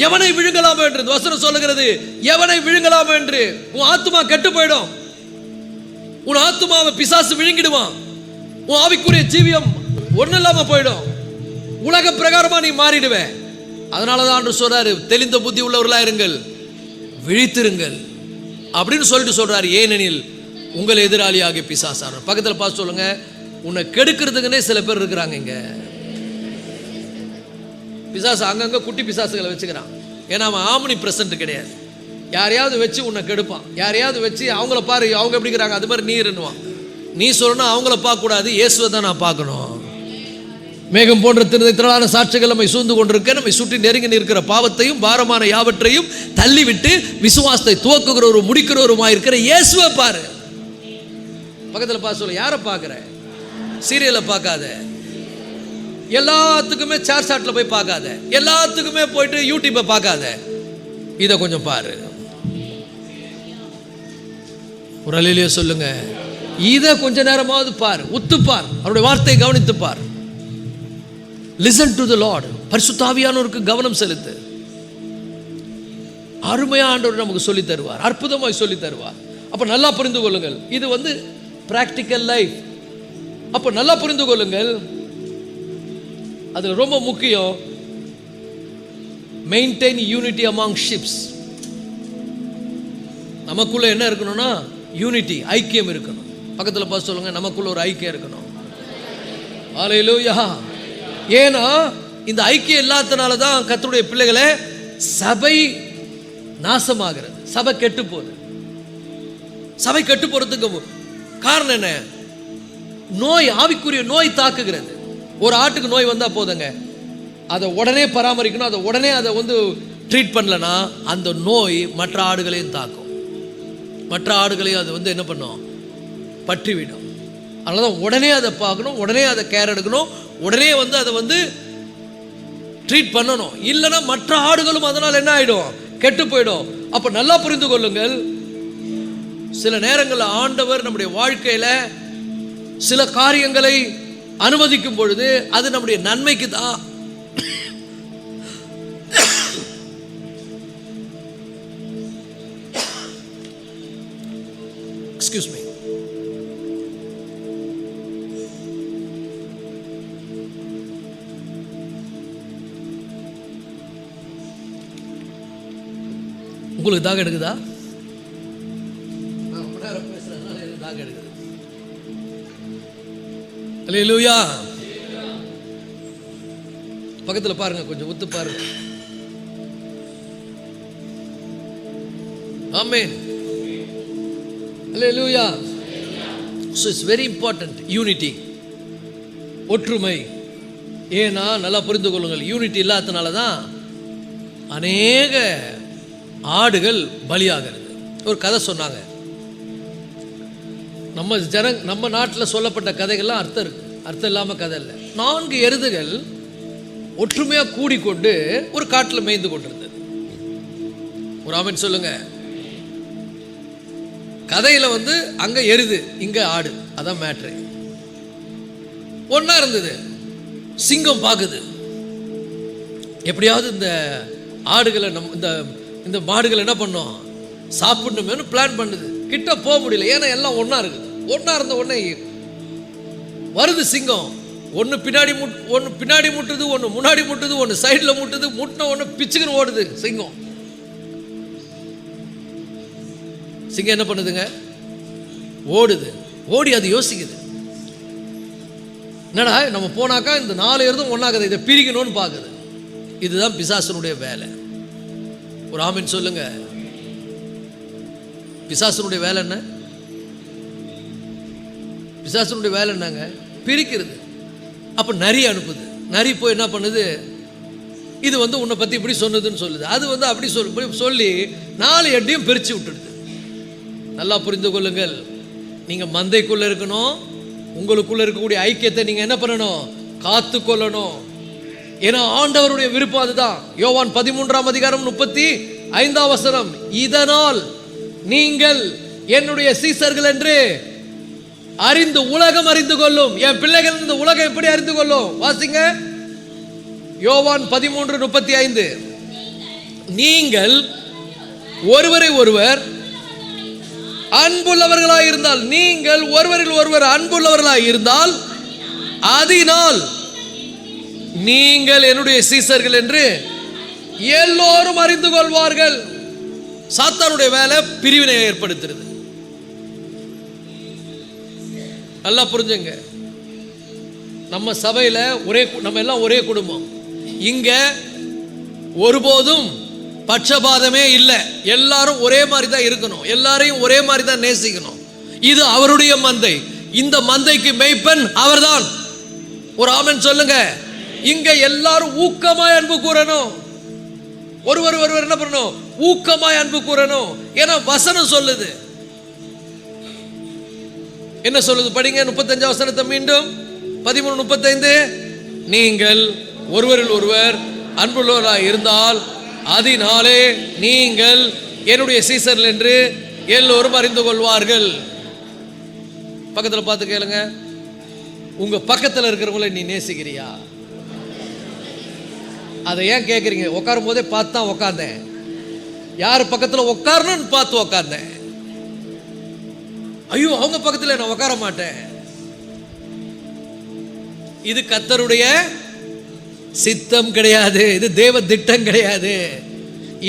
Speaker 1: எவனை விழுங்கலாமோ என்று வசனம் சொல்லுகிறது, எவனை விழுங்கலாமோ என்று. உன் ஆத்துமா கெட்டு போயிடும், உன் ஆத்துமாவை பிசாசு விழுங்கிடுவான், உன் ஆவிக்குரிய ஜீவியம் ஒண்ணு இல்லாம போயிடும், உலக பிரகாரமா நீ மாறிடுவே. அதனாலதான் ஆண்டவர் சொல்றாரு, தெளிந்த புத்தி உள்ளவர்களா இருங்கள், விழித்திருங்கள் அப்படின்னு சொல்லிட்டு சொல்றாரு. ஏனெனில் உங்கள் எதிராளியாகிய பிசாசான. பக்கத்தில் பார்த்து சொல்லுங்க, உன்னை கெடுக்கிறதுக்குன்னே சில பேர் இருக்கிறாங்க இங்க. பிசாசு அங்கங்க குட்டி பிசாசுகளை வச்சுக்கிறான். ஏன்னா அவன் ஆம்னி பிரசன்ட் கிடையாது. யாரையாவது வச்சு உன்னை கெடுப்பான், யாரையாவது வச்சு அவங்கள பாரு, அவங்க எப்படி இருக்கிறாங்க அது மாதிரி நீ இருந்துவான். நீ சொல்லணும் அவங்கள பார்க்க கூடாது, இயேசுவை தான் நான் பார்க்கணும். மேகம் போன்ற திரளான சாட்சிகள் நம்மை சூழ்ந்து கொண்டிருக்க, நம்மை சுற்றி நெருங்கி நிற்கிற பாவத்தையும் பாரமான யாவற்றையும் தள்ளிவிட்டு விசுவாசத்தை துவக்குகிறவரும் முடிக்கிறவருமா இருக்கிற இயேசுவை பாரு. பக்கத்தில் பார்த்து சொல்ல, யாரை பார்க்கிற? சீரியலை பார்க்காத, எல்லாத்துக்குமே சேர் சாட்ல போய் பார்க்காத, எல்லாத்துக்குமே போயிட்டு யூடியூப்பை பார்க்காத, இதை கொஞ்சம் பாரு. ஒரு அலையிலேயே சொல்லுங்க, இதை கொஞ்ச நேரமாவது பார், உத்துப்பார், அவருடைய வார்த்தையை கவனித்துப்பார். Listen to the Lord. பரிசுத்த ஆவியானவருக்கு கவனம் செலுத்து. அருமையான ஆண்டவர் நமக்கு சொல்லி தருவார், அற்புதமாய் சொல்லி தருவார். அப்ப நல்லா புரிந்து கொள்ளுங்கள், இது வந்து பிராக்டிக்கல் லைஃப். அப்ப நல்லா புரிந்து கொள்ளுங்கள், அதுல ரொம்ப முக்கியம் மெயின்டைன் யூனிட்டி அமாங் ஷிப்ஸ். நமக்குள்ள என்ன இருக்கணும்னா யூனிட்டி, ஐக்கியம் இருக்கணும். பக்கத்தில் பார்த்து சொல்லுங்க, நமக்குள்ள ஒரு ஐக்கியம் இருக்கணும். ஹல்லேலூயா! ஏன்னா இந்த ஐக்கியம் இல்லாதனால தான் கர்த்தருடைய பிள்ளைகளே சபை நாசமாகிறது, சபை கெட்டு போகுது. சபை கெட்டு போறதுக்கு காரணம் என்ன? நோய், ஆவிக்குரிய நோய் தாக்குகிறது. ஒரு ஆட்டுக்கு நோய் வந்தா போதுங்க, அதை உடனே பராமரிக்கணும், அதை உடனே அதை வந்து ட்ரீட் பண்ணலனா அந்த நோய் மற்ற ஆடுகளையும் தாக்கும், மற்ற ஆடுகளையும் அது வந்து என்ன பண்ணும்? பற்றிவிடும். அதனால உடனே அதை பார்க்கணும், உடனே அதை கேர் எடுக்கணும், உடனே அதை ட்ரீட் பண்ணணும். இல்லைன்னா மற்ற ஆடுகளும் அதனால் என்ன ஆகிடும், கெட்டு போயிடும். அப்போ நல்லா புரிந்து கொள்ளுங்கள், சில நேரங்களில் ஆண்டவர் நம்முடைய வாழ்க்கையில் சில காரியங்களை அனுமதிக்கும் பொழுது அது நம்முடைய நன்மைக்கு தான். Excuse me. உங்களுக்கு தாக எடுக்குதா? பேசுறதுனால எனக்கு தாக எடுக்குது. அல்லேலூயா. பக்கத்தில் பாருங்க, கொஞ்சம் ஒத்து பாருங்க. ஆமென். அல்லேலூயா. So it's very important, unity, ஒற்றுமை. ஏன்னா நல்லா புரிந்து கொள்ளுங்கள், யூனிட்டி இல்லாதனால தான் அநேக ஆடுகள் பலியாகிறது. ஒரு கதை சொன்னாங்க. நம்ம நாட்டில் சொல்லப்பட்ட கதைகள்லாம் அர்த்தம் இருக்கு, அர்த்தம் இல்லாமல் கதை இல்லை. 4 எருதுகள் ஒற்றுமையாக கூடிக்கொண்டு ஒரு காட்டில் மேய்ந்து கொண்டிருந்தது. ஒரு ஆமென் சொல்லுங்க. கதையில் அங்கே எருது, இங்கே ஆடு, அதான் மேட்ரு. ஒன்றா இருந்தது. சிங்கம் பார்க்குது, எப்படியாவது இந்த ஆடுகளை இந்த மாடுகள் என்ன பண்ணோம், சாப்பிடணுமேனு பிளான் பண்ணுது. கிட்ட போக முடியல, ஏன்னா எல்லாம் ஒன்றா இருக்குது. ஒன்றா இருந்த உடனே வருது சிங்கம். ஒன்று பின்னாடி முட்டுது, ஒன்று முன்னாடி முட்டுது, ஒன்று சைடில் முட்டுது. முட்டின ஒன்று பிச்சுக்குன்னு ஓடுது சிங்கம். சிங்கம் என்ன பண்ணுதுங்க, ஓடுது. ஓடி அது யோசிக்குது, என்னடா நம்ம போனாக்கா இந்த 4 எருதும் ஒன்றாக்குது, இதை பிரிக்கணும்னு பார்க்குது. இதுதான் பிசாசனுடைய வேலை. ஒரு ஆமென் சொல்லுங்க. பிசாசனுடைய வேலை என்ன? பிசாசனுடைய வேலை என்னங்க? பிரிக்கிறது. அப்போ நரி அனுப்புது. நரி போய் என்ன பண்ணுது, இது உன்னை பற்றி இப்படி சொன்னதுன்னு சொல்லுது. அது அப்படி சொல்லி 4 எட்டையும் பிரித்து விட்டுடுது. நல்லா புரிந்து கொள்ளுங்கள், நீங்கள் மந்தைக்குள்ளே இருக்கணும். உங்களுக்குள்ளே இருக்கக்கூடிய ஐக்கியத்தை நீங்கள் என்ன பண்ணணும், காத்து கொள்ளணும். ஏன்னா ஆண்டவருடைய விருப்பம் அதுதான். யோவான் 13ஆம் அதிகாரம் 35ஆம் வசனம், இதனால் நீங்கள் என்னுடைய சீசர்கள் என்று அறிந்து உலகம் அறிந்து கொள்ளும். என் பிள்ளைகள் இந்த உலகம் எப்படி அறிந்து கொள்ளும்? வாசிங்க, யோவான் 13:35. நீங்கள் ஒருவரை ஒருவர் அன்புள்ளவர்களாய் இருந்தால், நீங்கள் ஒருவரில் ஒருவர் அன்புள்ளவர்களாய் இருந்தால், அதனால் நீங்கள் என்னுடைய சீசர்கள் என்று எல்லோரும் அறிந்து கொள்வார்கள். சாத்தானுடைய வேலை பிரிவினை ஏற்படுத்துறது. நல்லா புரிஞ்சுங்க. நம்ம சபையில் நம்ம எல்லாம் ஒரே குடும்பம். இங்க ஒருபோதும் பட்சபாதமே இல்லை. எல்லாரும் ஒரே மாதிரி தான் இருக்கணும், எல்லாரையும் ஒரே மாதிரி தான் நேசிக்கணும். இது அவருடைய மந்தை. இந்த மந்தைக்கு மேய்ப்பன் அவர்தான். ஒரு ஆமென் சொல்லுங்க. இங்க எல்லாரும் ஊக்கமாய் அன்பு கூறணும். ஒருவர் என்ன பண்ணணும், ஊக்கமாய் அன்பு கூறணும். ஏன்னா வசனம் சொல்லுது. என்ன சொல்லுது படிங்க, 35 வசனத்தை மீண்டும். 13:35. நீங்கள் ஒருவரில் ஒருவர் அன்புள்ளவராய் இருந்தால், அதனாலே நீங்கள் என்னுடைய சீசர்கள் என்று எல்லோரும் அறிந்து கொள்வார்கள். பக்கத்தில் பார்த்து கேளுங்க, உங்க பக்கத்தில் இருக்கிறவங்களை நீ நேசிக்கிறியா? அதை ஏன் கேட்குறீங்க? உட்காரும் போதே பார்த்து தான் உட்காந்தேன். யார் பக்கத்தில் உட்காரணும்னு பார்த்து உட்காந்தேன். ஐயோ அவங்க பக்கத்தில் நான் உட்கார மாட்டேன். இது கர்த்தருடைய சித்தம் கிடையாது, இது தேவ திட்டம் கிடையாது.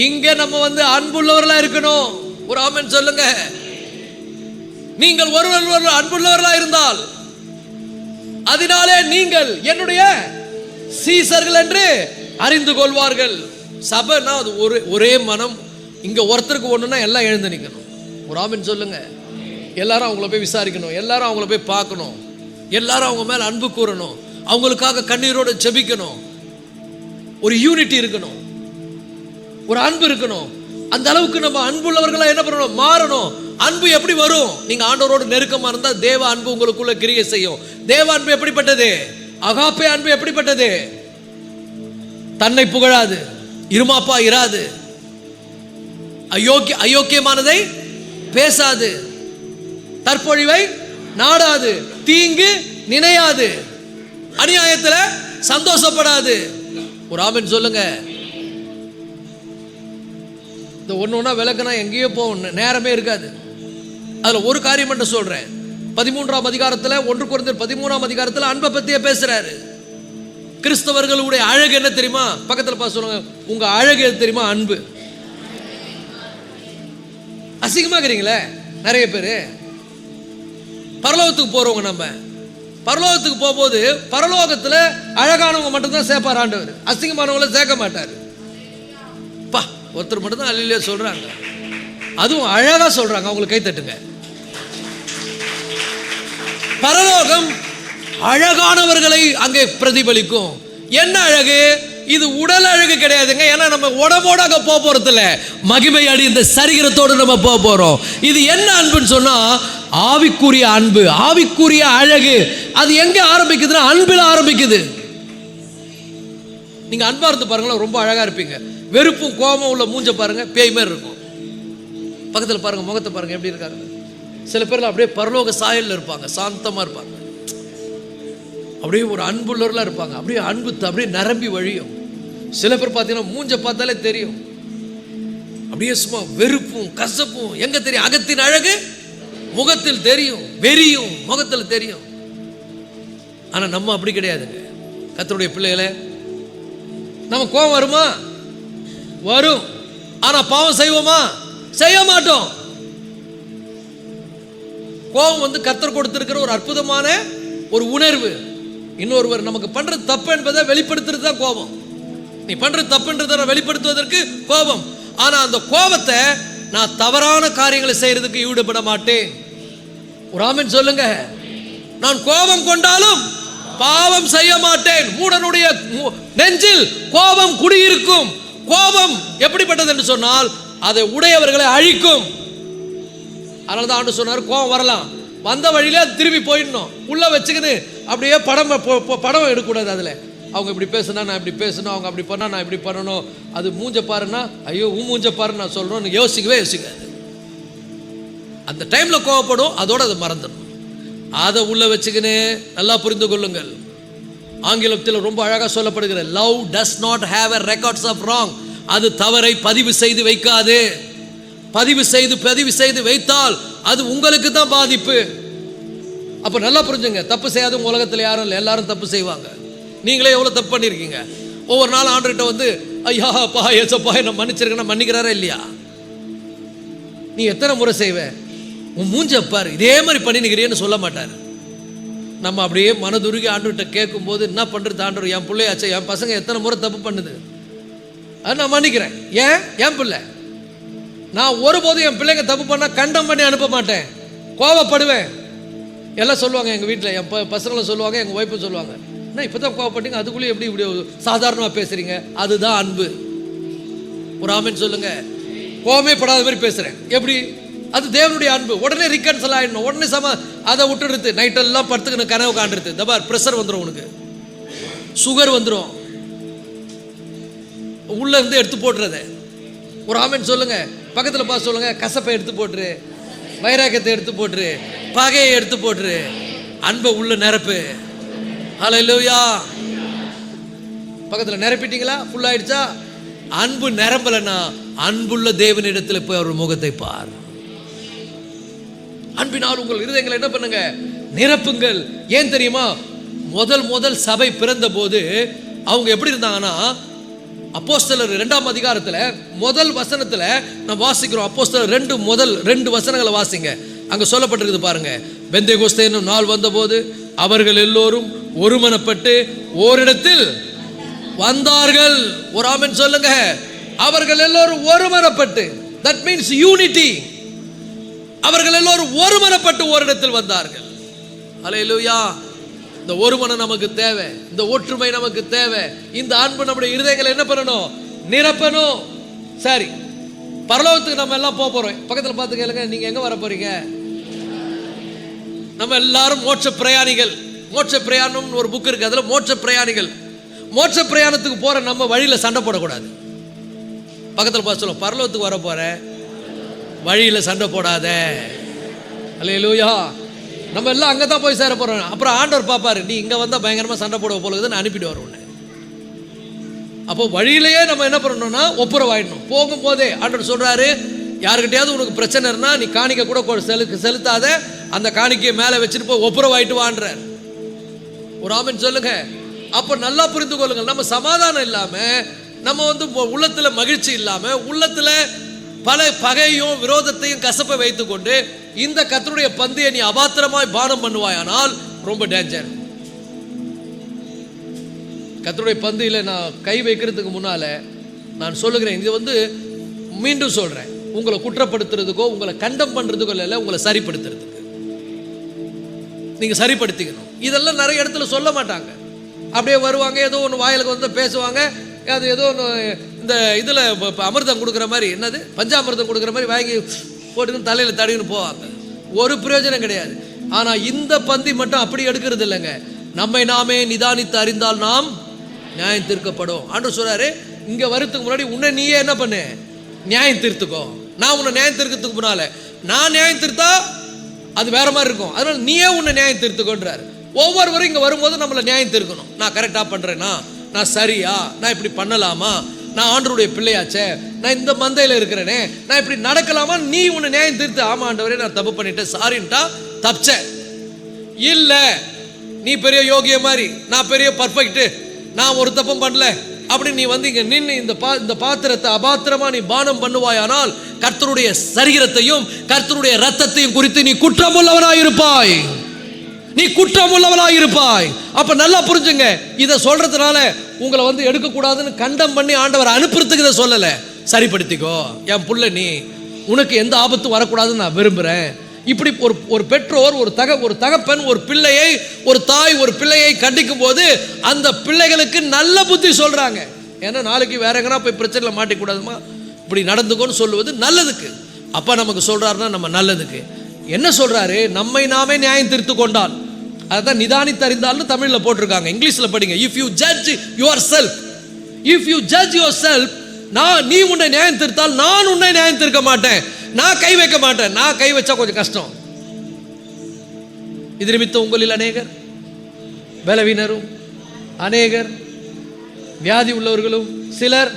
Speaker 1: இங்க நம்ம அன்புள்ளவர்களா இருக்கணும். ஒரு ஆமென் சொல்லுங்க. நீங்கள் ஒருவர் அன்புள்ளவர்களா இருந்தால், அதனாலே நீங்கள் என்னுடைய சீசர்கள் என்று அறிந்து கொள்வார்கள். சபைனா அது ஒரே மனம். இங்க ஒருத்தருக்கு ஒண்ணுன்னா எல்லாம் எழுந்து நிற்கணும். ஒரு ஆமென் சொல்லுங்க. எல்லாரும் அவங்கள போய் விசாரிக்கணும், எல்லாரும் அவங்கள போய் பார்க்கணும், எல்லாரும் அவங்க மேல அன்பு கூறணும், அவங்களுக்காக கண்ணீரோடு ஜெபிக்கணும். ஒரு யூனிட்டி இருக்கணும், ஒரு அன்பு இருக்கணும். அந்த அளவுக்கு நம்ம அன்புள்ளவர்களா என்ன பண்ணணும், மாறணும். அன்பு எப்படி வரும்? நீங்க ஆண்டவரோடு நெருக்கமா இருந்தா தேவ அன்பு உங்களுக்குள்ள கிரியை செய்யும். தேவ அன்பு எப்படிப்பட்டது? அகாப்பே அன்பு எப்படிப்பட்டது? தன்னை புகழாது, இருமாப்பா இராது, அயோக்கியமானதை பேசாது, தற்பொழிவை நாடாது, தீங்கு நினையாது, அநியாயத்தில் சந்தோஷப்படாது. ஒரு ஆமென் சொல்லுங்க. இந்த ஒன்று விளக்குனா எங்கேயோ போகணும், நேரமே இருக்காது. அதில் ஒரு காரியம் மட்டும் சொல்கிறேன். 13ஆம் அதிகாரத்தில் 1 கொரிந்தியர் 13ஆம் அதிகாரத்தில் அன்பை பற்றியே பேசுகிறாரு. கிறிஸ்தவர்களுடைய அழகு என்ன தெரியுமா? பக்கத்தில் பார்த்து சொல்லுங்க, உங்கள் அழகு எது தெரியுமா? அன்பு. அசிங்கமாக்குறீங்களே நிறைய பேர். பரலோகத்துக்கு போகிறவங்க, நம்ம பரலோகத்துக்கு போகும்போது பரலோகத்தில் அழகானவங்க மட்டும்தான் சேர்ப்பார் ஆண்டவர், அசிங்கமானவங்களை சேர்க்க மாட்டார். பா, ஒருத்தர் மட்டும்தான் அல்லேலூயா சொல்கிறாங்க, அதுவும் அழகாக சொல்கிறாங்க, அவங்களுக்கு கை தட்டுங்க. பரலோகம் அழகானவர்களை அங்கே பிரதிபலிக்கும். என்ன அழகு? இது உடல் அழகு கிடையாதுங்க. ஏன்னா நம்ம உடம்போட அங்கே போக போறது இல்லை, மகிமை அடி இந்த சரீரத்தோடு நம்ம போக போறோம். இது என்ன அன்புன்னு சொன்னா ஆவிக்குரிய அன்பு, ஆவிக்குரிய அழகு. அது எங்க ஆரம்பிக்குதுன்னா அன்பில் ஆரம்பிக்குது. நீங்க அன்பா இருந்து பாருங்களேன், ரொம்ப அழகா இருப்பீங்க. வெறுப்பும் கோபம் உள்ள மூஞ்ச பாருங்க, பேய் மாதிரி இருக்கும். பக்கத்தில் பாருங்க, முகத்தை பாருங்க எப்படி இருக்காங்க. சில பேர்ல அப்படியே பரலோக சாயல்ல இருப்பாங்க, சாந்தமா இருப்பாங்க, அப்படியே ஒரு அன்புள்ளவர்களா இருப்பாங்க, அப்படியே அன்பு அப்படியே நிரம்பி வழியும். சில பேர் பார்த்தீங்கன்னா மூஞ்ச பார்த்தாலே தெரியும், அப்படியே சும்மா வெறுப்பும் கசப்பும். எங்க தெரியும்? அகத்தின் அழகு முகத்தில் தெரியும், வெறியும் முகத்தில் தெரியும். ஆனா நம்ம அப்படி கிடையாதுங்க. கர்த்தருடைய பிள்ளைகளே, நம்ம கோபம் வருமா? வரும். ஆனா பாவம் செய்வோமா? செய்ய மாட்டோம். கோபம் வந்து கர்த்தர் கொடுத்திருக்கிற ஒரு அற்புதமான ஒரு உணர்வு. இன்னொருவர் நமக்கு பண்றது தப்பு என்பதை வெளிப்படுத்துறது தான் கோபம். நீ பண்றது தப்புன்றதை வெளிப்படுத்துவதற்கு கோபம். ஆனா அந்த கோபத்தை நான் தவறான காரியங்களை செய்யறதுக்கு ஈடுபட மாட்டேன். ஒரு ஆமென் சொல்லுங்க. நான் கோபம் கொண்டாலும் பாவம் செய்ய மாட்டேன். மூடனுடைய நெஞ்சில் கோபம் குடியிருக்கும். கோபம் எப்படிப்பட்டது என்று சொன்னால் அதை உடையவர்களை அழிக்கும். அதனால தான் ஆண்டு சொன்னார், கோபம் வரலாம், வந்த வழியிலே திரும்பி போயிடணும். உள்ள வச்சுக்கிது அப்படியே படம் எடுக்கக்கூடாது. அதில் அவங்க இப்படி பேசுனா நான் இப்படி பேசணும், அவங்க அப்படி பண்ணா நான் இப்படி பண்ணணும், அது மூஞ்ச பாருன்னா ஐயோ மூஞ்ச பாருன்னு நான் சொல்கிறோம், யோசிக்கவே யோசிக்காது. அந்த டைமில் கோவப்படும், அதோடு அதை மறந்துடும். அதை உள்ள வச்சுக்கின்னு நல்லா புரிந்து கொள்ளுங்கள். ஆங்கிலத்தில் ரொம்ப அழகாக சொல்லப்படுகிற love does not have a records of wrong. அது தவறை பதிவு செய்து வைக்காது. பதிவு செய்து வைத்தால் அது உங்களுக்கு தான் பாதிப்பு. அப்போ நல்லா புரிஞ்சுங்க, தப்பு செய்யாத உலகத்தில் யாரும் இல்லை, எல்லாரும் தப்பு செய்வாங்க. நீங்களே எவ்வளோ தப்பு பண்ணியிருக்கீங்க. ஒவ்வொரு நாள் ஆண்டர்கிட்ட வந்து ஐயா அப்பா ஏசப்பா என்ன மன்னிச்சிருக்கேன்னா மன்னிக்கிறாரா இல்லையா? நீ எத்தனை முறை செய்வ? உன் மூஞ்ச பாரு, இதே மாதிரி பண்ணினுக்கிறியன்னு சொல்ல மாட்டார். நம்ம அப்படியே மனதுருகி ஆண்டவர்கிட்ட கேட்கும்போது என்ன பண்ணுறது ஆண்டவர், என் பிள்ளையாச்சே, என் பசங்க எத்தனை முறை தப்பு பண்ணுது, அது நான் மன்னிக்கிறேன். என் பிள்ளை, நான் ஒருபோதும் என் பிள்ளைங்க தப்பு பண்ணால் கண்டம் பண்ணி அனுப்ப மாட்டேன், கோவப்படுவேன். எல்லாம் சொல்லுவாங்க எங்கள் வீட்டில், என் பசங்களும் சொல்லுவாங்க, எங்கள் ஒய்ஃபும் சொல்லுவாங்க, என்ன இப்போ தான் கோவப்பட்டீங்க, அதுக்குள்ளேயே எப்படி இப்படி சாதாரணமாக பேசுகிறீங்க? அதுதான் அன்பு. ஒரு ஆமென் சொல்லுங்க. கோவமே படாத மாதிரி பேசுகிறேன், எப்படி? அது தேவனுடைய அன்பு. உடனே ரிகன்சல் ஆகிடணும், உடனே அதை விட்டுடுது. நைட்டெல்லாம் படுத்துக்கணும், கனவு காண்டுறது. தபார் ப்ரெஷர் வந்துடும், உனக்கு சுகர் வந்துடும், உள்ள இருந்து எடுத்து போட்டுறத. ஒரு ஆமென் சொல்லுங்க. பக்கத்தில் பார்த்து சொல்லுங்க, கசப்பை எடுத்து போட்டுரு, வைராக்கியத்தை எடுத்து போட்டுரு, பகையை எடுத்து போட்டுரு, அன்பை உள்ள நிரப்பு. ஹல்லேலூயா. பக்கத்தில் நிரப்பிட்டீங்களா? ஃபுல் ஆயிடுச்சா? அன்பு நிரம்பலன்னா அன்புள்ள தேவனிடத்தில் போய் அவர் முகத்தை பார். அன்பினால் உங்கள் இருதயங்களை என்ன பண்ணுங்க? நிரப்புங்கள். ஏன் தெரியுமா? முதல் சபை பிறந்த போது அவங்க எப்படி இருந்தாங்கன்னா, அப்போஸ்தலர் 2ஆம் அதிகாரத்தில் முதல் வசனத்தில் நான் வாசிக்கிறோம். அப்போஸ்தலர் 2 முதல் 2 வசனங்களை வாசிங்க. அங்கே சொல்லப்பட்டிருக்குது பாருங்க. பெந்தேகோஸ்தே என்னும் நாள் வந்தபோது அவர்கள் எல்லோரும் ஒருமனப்பட்டு ஓரிடத்தில் வந்தார்கள். ஒரு ஆமென் சொல்லுங்க. அவர்கள் எல்லோரும் ஒருமனப்பட்டு, that means unity. அவர்கள் எல்லோரும் ஒருமனப்பட்டு ஓரிடத்தில் வந்தார்கள். ஹல்லேலூயா. இந்த ஒருமனம் நமக்கு தேவை, இந்த ஒற்றுமை நமக்கு தேவை. இந்த அன்பு நம்முடைய இருதயங்களை என்ன பண்ணணும்? நிரப்பணும். சரி, பரலோகத்துக்கு நம்ம எல்லாம் போக போறோம். பக்கத்தில் பார்த்து கேளுங்க, நீங்க எங்க வர போறீங்க? நம்ம எல்லாரும் மோட்ச பிரயாணிகள். மோட்ச பிரயாணம்னு ஒரு புக் இருக்கு, அதுல மோட்ச பிரயாணிகள். மோட்ச பிரயாணத்துக்கு போற நம்ம வழியில சண்டை போடக்கூடாது. பக்கத்தில் பார்த்து சொல்லுவோம், பரலோகத்துக்கு வர போற வழியில சண்டை போடாத. அல்லேலூயா. நம்ம எல்லாம் அங்கே தான் போய் சேர போறோம். அப்புறம் ஆண்டவர் பார்ப்பாரு, நீ இங்க வந்தா பயங்கரமா சண்டை போட போலுதுன்னு அனுப்பிட்டு வருவோம். அப்போ வழியிலேயே நம்ம என்ன பண்ணணும்னா ஒப்புரவாயிடணும். போகும்போதே ஆண்டவர் சொல்றாரு, யாருக்கிட்டையாவது உனக்கு பிரச்சனை இருந்தா நீ காணிக்க கூட செலுத்தாத, அந்த காணிக்கையை மேலே வச்சுட்டு போய் ஒப்புரவாயிட்டு வான்றார். ஒரு ஆமென் சொல்லுங்க. அப்போ நல்லா புரிந்து கொள்ளுங்கள், நம்ம சமாதானம் இல்லாம, நம்ம உள்ளத்துல மகிழ்ச்சி இல்லாம, உள்ளத்துல பல பகையும் விரோதத்தையும் கசப்பை வைத்துக் கொண்டு இந்த கர்த்தருடைய பந்தியை நீ அபாத்திரமாய் பானம் பண்ணுவாயானால் ரொம்ப டேஞ்சர். கர்த்தருடைய பந்தியில நான் கை வைக்கிறதுக்கு முன்னால நான் சொல்லுகிறேன், இது மீண்டும் சொல்றேன், உங்களை குற்றப்படுத்துறதுக்கோ உங்களை கண்டம் பண்றதுக்கோ இல்லை, உங்களை சரிப்படுத்துறதுக்கு. நீங்க சரிப்படுத்திக்கணும். இதெல்லாம் நிறைய இடத்துல சொல்ல மாட்டாங்க. அப்படியே வருவாங்க, ஏதோ ஒன்று வாயிலுக்கு பேசுவாங்க, அது ஏதோ ஒன்று இந்த இதில் அமிர்தம் கொடுக்குற மாதிரி, என்னது பஞ்சாமிர்தம் கொடுக்குற மாதிரி வாங்கி போட்டுன்னு தலையில் தடின்னு போவாங்க. ஒரு பிரயோஜனம் கிடையாது. ஆனால் இந்த பந்தி மட்டும் அப்படி எடுக்கிறது இல்லைங்க. நம்மை நாமே நிதானித்து அறிந்தால் நாம் நியாயம் தீர்க்கப்படும். ஆண்டவர் சொல்றாரு, இங்க வரதுக்கு முன்னாடி உன்னை நீயே என்ன பண்ணு, நியாயம் தீர்த்துக்கோ. நான் உன்னை நியாயம் தீர்க்கிறதுக்கு முன்னால நான் நியாயம் தீர்த்தா அது வேற மாதிரி இருக்கும். அதனால நீயே உன்னை நியாயம் தீர்த்துக்கோன்றாரு. ஒவ்வொருவரும் இங்க வரும்போது நம்மளை நியாயம் தீர்க்கணும். நான் கரெக்டா பண்றேனா, நான் சரியா, நான் இப்படி பண்ணலாமா, நான் ஆண்டவருடைய பிள்ளையாச்சே, நான் இந்த மந்தையில இருக்கிறேனே, நான் இப்படி நடக்கலாமா, நீ உன்னை நியாயம் தீர்த்து. ஆமா ஆண்டவரே நான் தப்பு பண்ணிட்டேன், சாரின்ட்டா தப்பிச்ச. இல்ல நீ பெரிய யோகிய மாதிரி, நான் பெரிய பர்ஃபெக்ட், நான் ஒரு தப்பும் பண்ணல அப்படி நீ இங்க நின்று இந்த பாத்திரத்தை அபாத்திரமா நீ பானம் பண்ணுவாயானால் கர்த்தருடைய சரீரத்தையும் கர்த்தருடைய ரத்தத்தையும் குறித்து நீ குற்றமுள்ளவனாயிருப்பாய். நீ குற்றமுள்ளவனாயிருப்பாய். அப்ப நல்லா புரிஞ்சுங்க, இதை சொல்றதுனால உங்களை எடுக்கக்கூடாதுன்னு கண்டம் பண்ணி ஆண்டவர் அனுப்புறதுக்கு இதை சொல்லல. சரிப்படுத்திக்கோ என் புள்ள, நீ உனக்கு எந்த ஆபத்தும் வரக்கூடாதுன்னு நான் விரும்புறேன். இப்படி ஒரு பெற்றோர், ஒரு தகப்பன் ஒரு பிள்ளையை, ஒரு தாய் ஒரு பிள்ளையை கண்டிக்கும் போது அந்த பிள்ளைகளுக்கு நல்ல புத்தி சொல்றாங்க. ஏன்னா நாளைக்கு வேற எங்கன்னா போய் பிரச்சனைல மாட்டிக்கூடாதுமா, இப்படி நடந்துக்கோன்னு சொல்லுவது நல்லதுக்கு. அப்பா நமக்கு சொல்றாருன்னா நம்ம நல்லதுக்கு. என்ன சொல்றாரு, நம்மை நாமே நியாயம் தீர்த்து கொண்டால், அதான் நிதானித்தறிந்தால்னு தமிழ்ல போட்டிருக்காங்க. இங்கிலீஷ்ல படிங்க. If you judge your self, நீ உன்னை நியாயம் தீர்த்தால் நான் உன்னை நியாயம் தீர்க்க மாட்டேன், நான் கை வைக்க மாட்டேன். நான் கை வச்சா கொஞ்சம் கஷ்டம். இது நிமித்தம் உங்களில் அநேகர் பலவீனரும் அநேகர் வியாதி உள்ளவர்களும் சிலர்,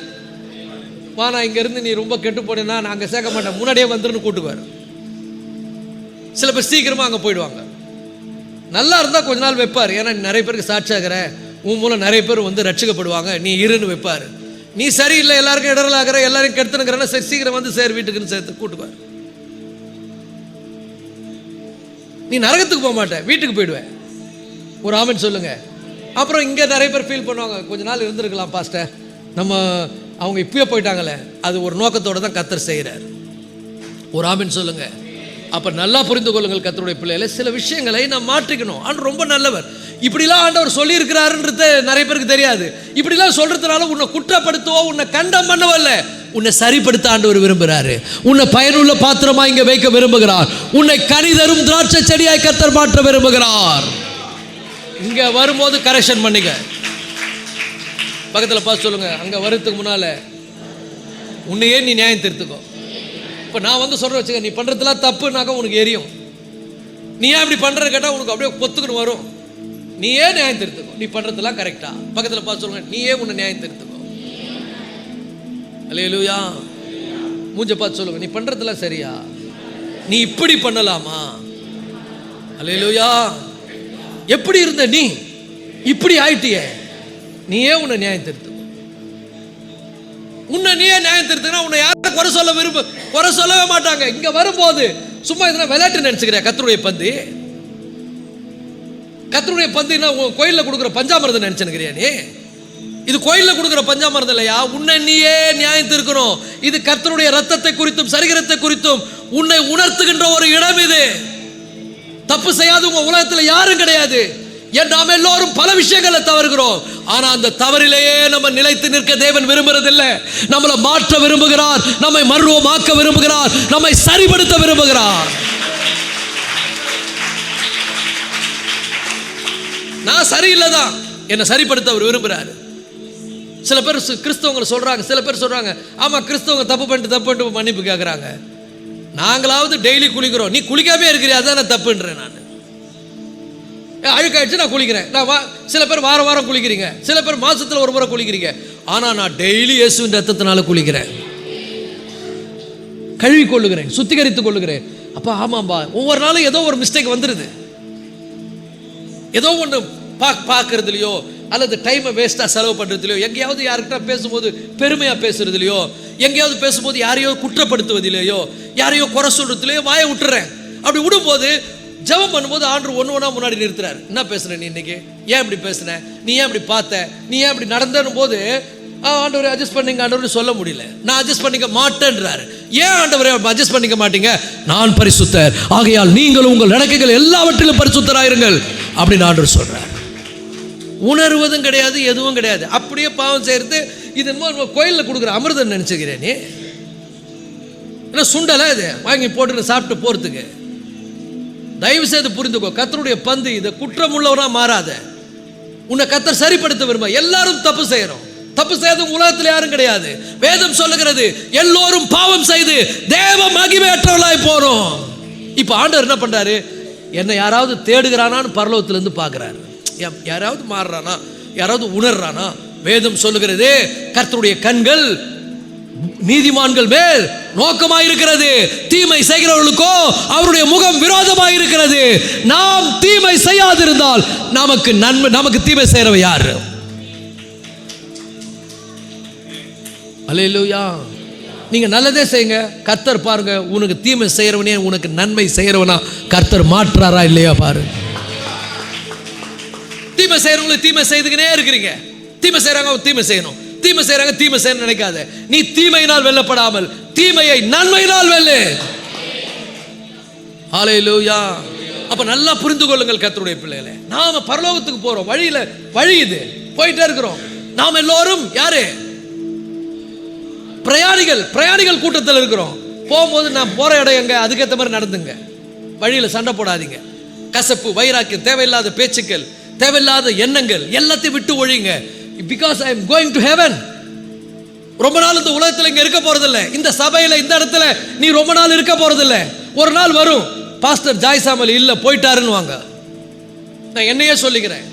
Speaker 1: வானா இங்க இருந்து நீ ரொம்ப கெட்டு போனேன்னா நாங்க சேர்க்க மாட்டேன், முன்னாடியே வந்துருன்னு கூட்டுக்குவார். சில பேர் சீக்கிரமா அங்க போயிடுவாங்க. நல்லா இருந்தா கொஞ்ச நாள் வைப்பார், ஏன்னா நிறைய பேருக்கு சாட்சியாகிற, உன் மூலம் நிறைய பேர் ரட்சிக்கப்படுவாங்க, நீ இருன்னு வைப்பார். நீ சரியில்லை, எல்லாருக்கும் இடரலாகிற, எல்லாரும் கெடுத்துனுங்கிற, சரி சீக்கிரம் சேர் வீட்டுக்குன்னு சேர்த்து கூட்டுக்குவார். நீ நரகத்துக்கு போக மாட்டேன், வீட்டுக்கு போயிடுவேன். ஒரு ஆமென் சொல்லுங்க. அப்புறம் இங்க நிறைய பேர் ஃபீல் பண்ணுவாங்க, கொஞ்ச நாள் இருந்திருக்கலாம் பாஸ்டர், நம்ம அவங்க இப்பயே போயிட்டாங்களே, அது ஒரு நோக்கத்தோட தான் கர்த்தர் செய்கிறார். ஒரு ஆமென் சொல்லுங்க. அப்ப நல்லா புரிந்து கொள்ளுங்கள் கர்த்தருடைய பிள்ளைகளை, சில விஷயங்களை நாம் மாற்றிக்கணும். ஆண்டவர் ரொம்ப நல்லவர். இப்படிலாம் ஆண்டவர் சொல்லி இருக்கிறாருன்றது நிறைய பேருக்கு தெரியாது. இப்படிலாம் சொல்றதுனால உன்னை குற்றப்படுத்தவோ உன்னை கண்டம் பண்ணவல்ல, உன்னை சரிப்படுத்த ஆண்டவர் விரும்புகிறாரு. உன்னை பயனுள்ள பாத்திரமா இங்க வைக்க விரும்புகிறார். உன்னை கனிதரும் திராட்சை செடியாய் கர்த்தர் மாற்ற விரும்புகிறார். இங்க வரும்போது கரெக்ஷன் பண்ணிக்க. பக்கத்தில் பார்த்து சொல்லுங்க, அங்க வரதுக்கு முன்னால உன்னையே நீ நியாயம் தீர்த்துக்கோ. இப்போ நான் சொல்கிறேன் வச்சுக்க, நீ பண்ணுறதுலாம் தப்புனாக்கா உனக்கு எரியும். நீ ஏன் இப்படி பண்ணுறது கேட்டால் உனக்கு அப்படியே பொத்துக்குன்னு வரும். நீ ஏன் நியாயம் திருத்துக்கோ, நீ பண்ணுறதுலாம் கரெக்டா. பக்கத்தில் பார்த்து சொல்லுங்க, நீ ஏன் உன்னை நியாயம் திருத்துக்கோ. அல்லேலூயா. மூஞ்ச பார்த்து சொல்லுங்க, நீ பண்ணுறதுலாம் சரியா, நீ இப்படி பண்ணலாமா. அல்லேலூயா. எப்படி இருந்த நீ இப்படி ஆயிட்டியே, நீ ஏன் உன்னை நியாயம் திருத்துக்கோ. உன்னை நீயே நியாயம் திருத்துனா உன்னை யாரும் குறை சொல்லவே மாட்டாங்க. இங்க வரும்போது சும்மா இதெல்லாம் விளையாட்டு நினைச்சுக்கிற. கர்த்தருடைய பந்தி, கர்த்தருடைய பந்தினா கோயிலில் கொடுக்குற பஞ்சாமிரதம் நினைச்சுக்கிறியா நீ? இது கோயிலில் கொடுக்குற பஞ்சாமிரதம் இல்லையா. உன்னை நீயே நியாயம் தீர்க்கணும். இது கர்த்தருடைய ரத்தத்தை குறித்தும் சரீரத்தை குறித்தும் உன்னை உணர்த்துகின்ற ஒரு இடம். இது தப்பு செய்யாத உங்க உலகத்தில் யாரும் கிடையாது. நாம் எல்லோரும் பல விஷயங்களை தவறுகிறோம். ஆனா அந்த தவறிலேயே நம்ம நிலைத்து நிற்க தேவன் விரும்புறதில்லை. நம்மளை மாற்ற விரும்புகிறார், நம்மை மறுரூபமாக்க விரும்புகிறார், நம்மை சரிபடுத்த விரும்புகிறார். நான் சரியில்லை தான், என்னை சரிப்படுத்த அவர் விரும்புகிறாரு. சில பேர் கிறிஸ்தவங்க சொல்றாங்க, சில பேர் சொல்றாங்க ஆமா கிறிஸ்தவங்க தப்பு பண்ணிட்டு மன்னிப்பு கேட்கறாங்க. நாங்களாவது டெய்லி குளிக்கிறோம், நீ குளிக்காமே இருக்கிறியா, அதான் நான் தப்புன்றேன். நான் அழுக்காயிடுச்சு நான் குளிக்கிறேன். சில பேர் வாரம் வாரம் குளிக்கிறீங்க, சில பேர் மாசத்துல ஒரு முறை குளிக்கிறீங்க. ஆனா நான் டெய்லி இயேசுவின் ரத்தத்தினால குளிக்கிறேன், கழுவி கொள்ளுகிறேன், சுத்திகரித்துக் கொள்ளுகிறேன். அப்ப ஆமாம்பா, ஒவ்வொரு நாளும் ஏதோ ஒரு மிஸ்டேக் வந்துருது. ஏதோ ஒன்று பார்க்கறதுலையோ அல்லது டைமை வேஸ்ட்டாக செலவு பண்ணுறதுலையோ, எங்கேயாவது யாருக்கிட்ட பேசும்போது பெருமையாக பேசுறதுலையோ, எங்கேயாவது பேசும்போது யாரையோ குற்றப்படுத்துவதிலேயோ, யாரையோ குறை சொல்றதுலையோ வாயை விட்டுறேன். அப்படி விடும்போது ஜெபம் பண்ணும்போது ஆண்டவர் ஒன்று ஒன்றா முன்னாடி நிறுத்துறாரு. என்ன பேசுன நீ இன்னைக்கு, ஏன் இப்படி பேசுன, நீ ஏன் இப்படி பார்த்த, நீ ஏன் இப்படி நடந்தனும் போது ஆண்டவரை அட்ஜஸ்ட் பண்ணிங்க ஆண்டவர் சொல்ல முடியல. நான் அட்ஜஸ்ட் பண்ணிக்க மாட்டேன்றாரு. ஏன் ஆண்டவரை அட்ஜஸ்ட் பண்ணிக்க மாட்டீங்க, நான் பரிசுத்தர் ஆகையால் நீங்கள் உங்கள் நடக்கைகள் எல்லாவற்றிலும் பரிசுத்தராயிருங்கள் அப்படின்னு ஆண்டவர் சொல்றார். உணர்வதும் கிடையாது, எதுவும் கிடையாது, அப்படியே பாவம் செய்யறது. இது கோயிலில் கொடுக்குற அமிர்தம் நினைச்சுக்கிறேன். நீ என்ன சுண்டலை இது வாங்கி போட்டு சாப்பிட்டு போறதுக்கு? தயவு செய்து புரிந்துக்கோ, கர்த்தருடைய பந்து இது குற்றம் உள்ளவனா மாறாத. உன்னை கர்த்தர் சரிப்படுத்த விரும்ப. எல்லாரும் தப்பு செய்யறோம், தப்பு செய்யாத உலகத்தில் யாரும் கிடையாது. வேதம் சொல்லுகிறது எல்லோரும் பாவம் செய்து தேவ மகிமையற்றவர்களாய் போறோம். இப்ப ஆண்டவர் என்ன பண்றாரு, என்னை யாராவது தேடுகிறானான்னு பரலோகத்திலிருந்து பார்க்கிறாரு. யாராவது மாறுறானா, யாராவது உணர்றானா? வேதம் சொல்லுகிறது கர்த்தருடைய கண்கள் நீதிமான்கள் மேல் நோக்கமாயிருக்கிறது, தீமை செய்கிறவர்களுக்கோ அவருடைய முகம் விரோதமாயிருக்கிறது. நாம் தீமை செய்யாதிருந்தால் நமக்கு நன்மை, நமக்கு தீமை செய்கிறவ யாரு? அல்லேலூயா. நீங்க நல்லதே செய்யுங்க, கர்த்தர் பாருங்க உனக்கு தீமை செய்கிறவனே உனக்கு நன்மை செய்கிறவனா கர்த்தர் மாற்றாரா இல்லையா பாரு. தீமை செய்யறவங்களுக்கு தீமை செய்துக்கினே இருக்கிறீங்க. தீமை செய்யறாங்க தீமை செய்யணும், தீமை செய்யறாங்க தீமை செய்யணும் நினைக்காத. நீ தீமையினால் வெல்லப்படாமல் தீமையை நன்மையினால் வெல்லு. ஹல்லேலூயா. அப்ப நல்லா புரிந்து கொள்ளுங்கள் கர்த்தருடைய பிள்ளைகளே, நாம பரலோகத்துக்கு போறோம். வழி இது, போயிட்டே இருக்கிறோம். நாம் எல்லோரும் யாரு? பிரயாணிகள் கூட்டத்தில் இருக்கிறோம். போகும்போது நான் போற இடம் எங்க, அதுக்கேற்ற மாதிரி நடந்துங்க. வழியில சண்டை போடாதீங்க. கசப்பு, வைராக்கியம், தேவையில்லாத பேச்சுக்கள், தேவையில்லாத எண்ணங்கள் எல்லாத்தையும் விட்டு ஒழிங்க. Because I am going to heaven. ரொம்ப நாள் இந்த உலகத்தில் இங்க இருக்க போறதில்லை. இந்த சபையில இந்த இடத்துல நீ ரொம்ப நாள் இருக்க போறதில்லை. ஒரு நாள் வரும், பாஸ்டர் ஜாய் சாமல் இல்ல போயிட்டாருன்னு வாங்க. நான் என்னையே சொல்லிக்கிறேன்,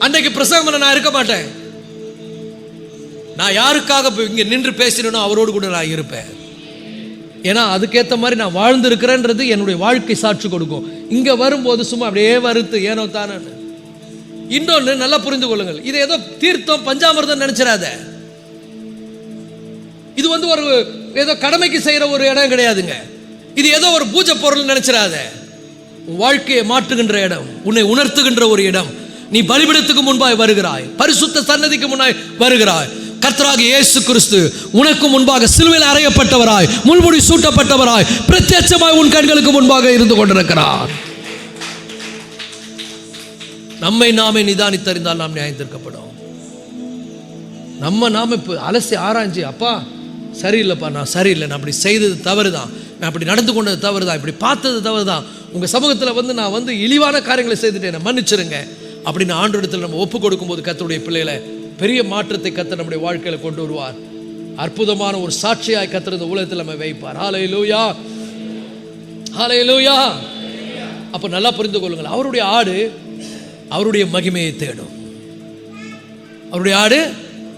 Speaker 1: அன்னைக்கு பிரசங்கம் நான் இருக்க மாட்டேன். நான் யாருக்காக இங்க நின்று பேசினோ அவரோடு கூட நான் இருப்பேன். ஏன்னா அதுக்கேற்ற மாதிரி நான் வாழ்ந்து இருக்கிறேன்றது என்னுடைய வாழ்க்கை சாட்சி கொடுக்கும். இங்க வரும்போது சும்மா அப்படியே வருத்து ஏனோ தானே. இன்னொன்று நல்லா புரிந்து கொள்ளுங்கள், இது ஏதோ தீர்த்தம் பஞ்சாமிர்தம் நினைச்சிடாத. இது ஒரு ஏதோ கடமைக்கு செய்யற ஒரு இடம் கிடையாதுங்க. இது ஏதோ ஒரு பூஜை பொருள் நினைச்சிடாத. வாழ்க்கையை மாற்றுகின்ற இடம், உன்னை உணர்த்துகின்ற ஒரு இடம். நீ பலிபீடத்துக்கு முன்பாய் வருகிறாய், பரிசுத்த சன்னதிக்கு முன்னாய் வருகிறாய். கர்த்தராகிய இயேசு கிறிஸ்து உனக்கு முன்பாக சிலுவையில் அறையப்பட்டவராய், முள்முடி சூட்டப்பட்டவராய் பிரத்யட்சமாய் உன் கண்களுக்கு முன்பாக இருந்து கொண்டிருக்கிறார். நம்மை நாமே நிதானித்தறிந்தால் நாம் நியாயத்திற்கப்படும். நாம இப்போ அலசி ஆராய்ச்சி, அப்பா சரியில்லைப்பா, நான் சரியில்லை, நான் அப்படி செய்தது தவறு தான், நான் அப்படி நடந்து கொண்டது தவறு தான், இப்படி பார்த்தது தவறு தான், உங்கள் சமூகத்தில் நான் இழிவான காரியங்களை செய்துட்டேன், மன்னிச்சிருங்க அப்படின்னு ஆண்டவரிடத்தில் நம்ம ஒப்பு கொடுக்கும்போது கர்த்தருடைய பிள்ளைகளை பெரிய மாற்றத்தை கர்த்தர் நம்முடைய வாழ்க்கையில கொண்டு வருவார். அற்புதமான ஒரு சாட்சியாய் கர்த்தர் இந்த உலகத்தில் நம்ம வைப்பார். ஹல்லேலூயா, ஹல்லேலூயா. அப்ப நல்லா புரிந்து கொள்ளுங்கள், அவருடைய ஆடு அவருடைய மகிமையை தேடும். அவருடைய ஆடு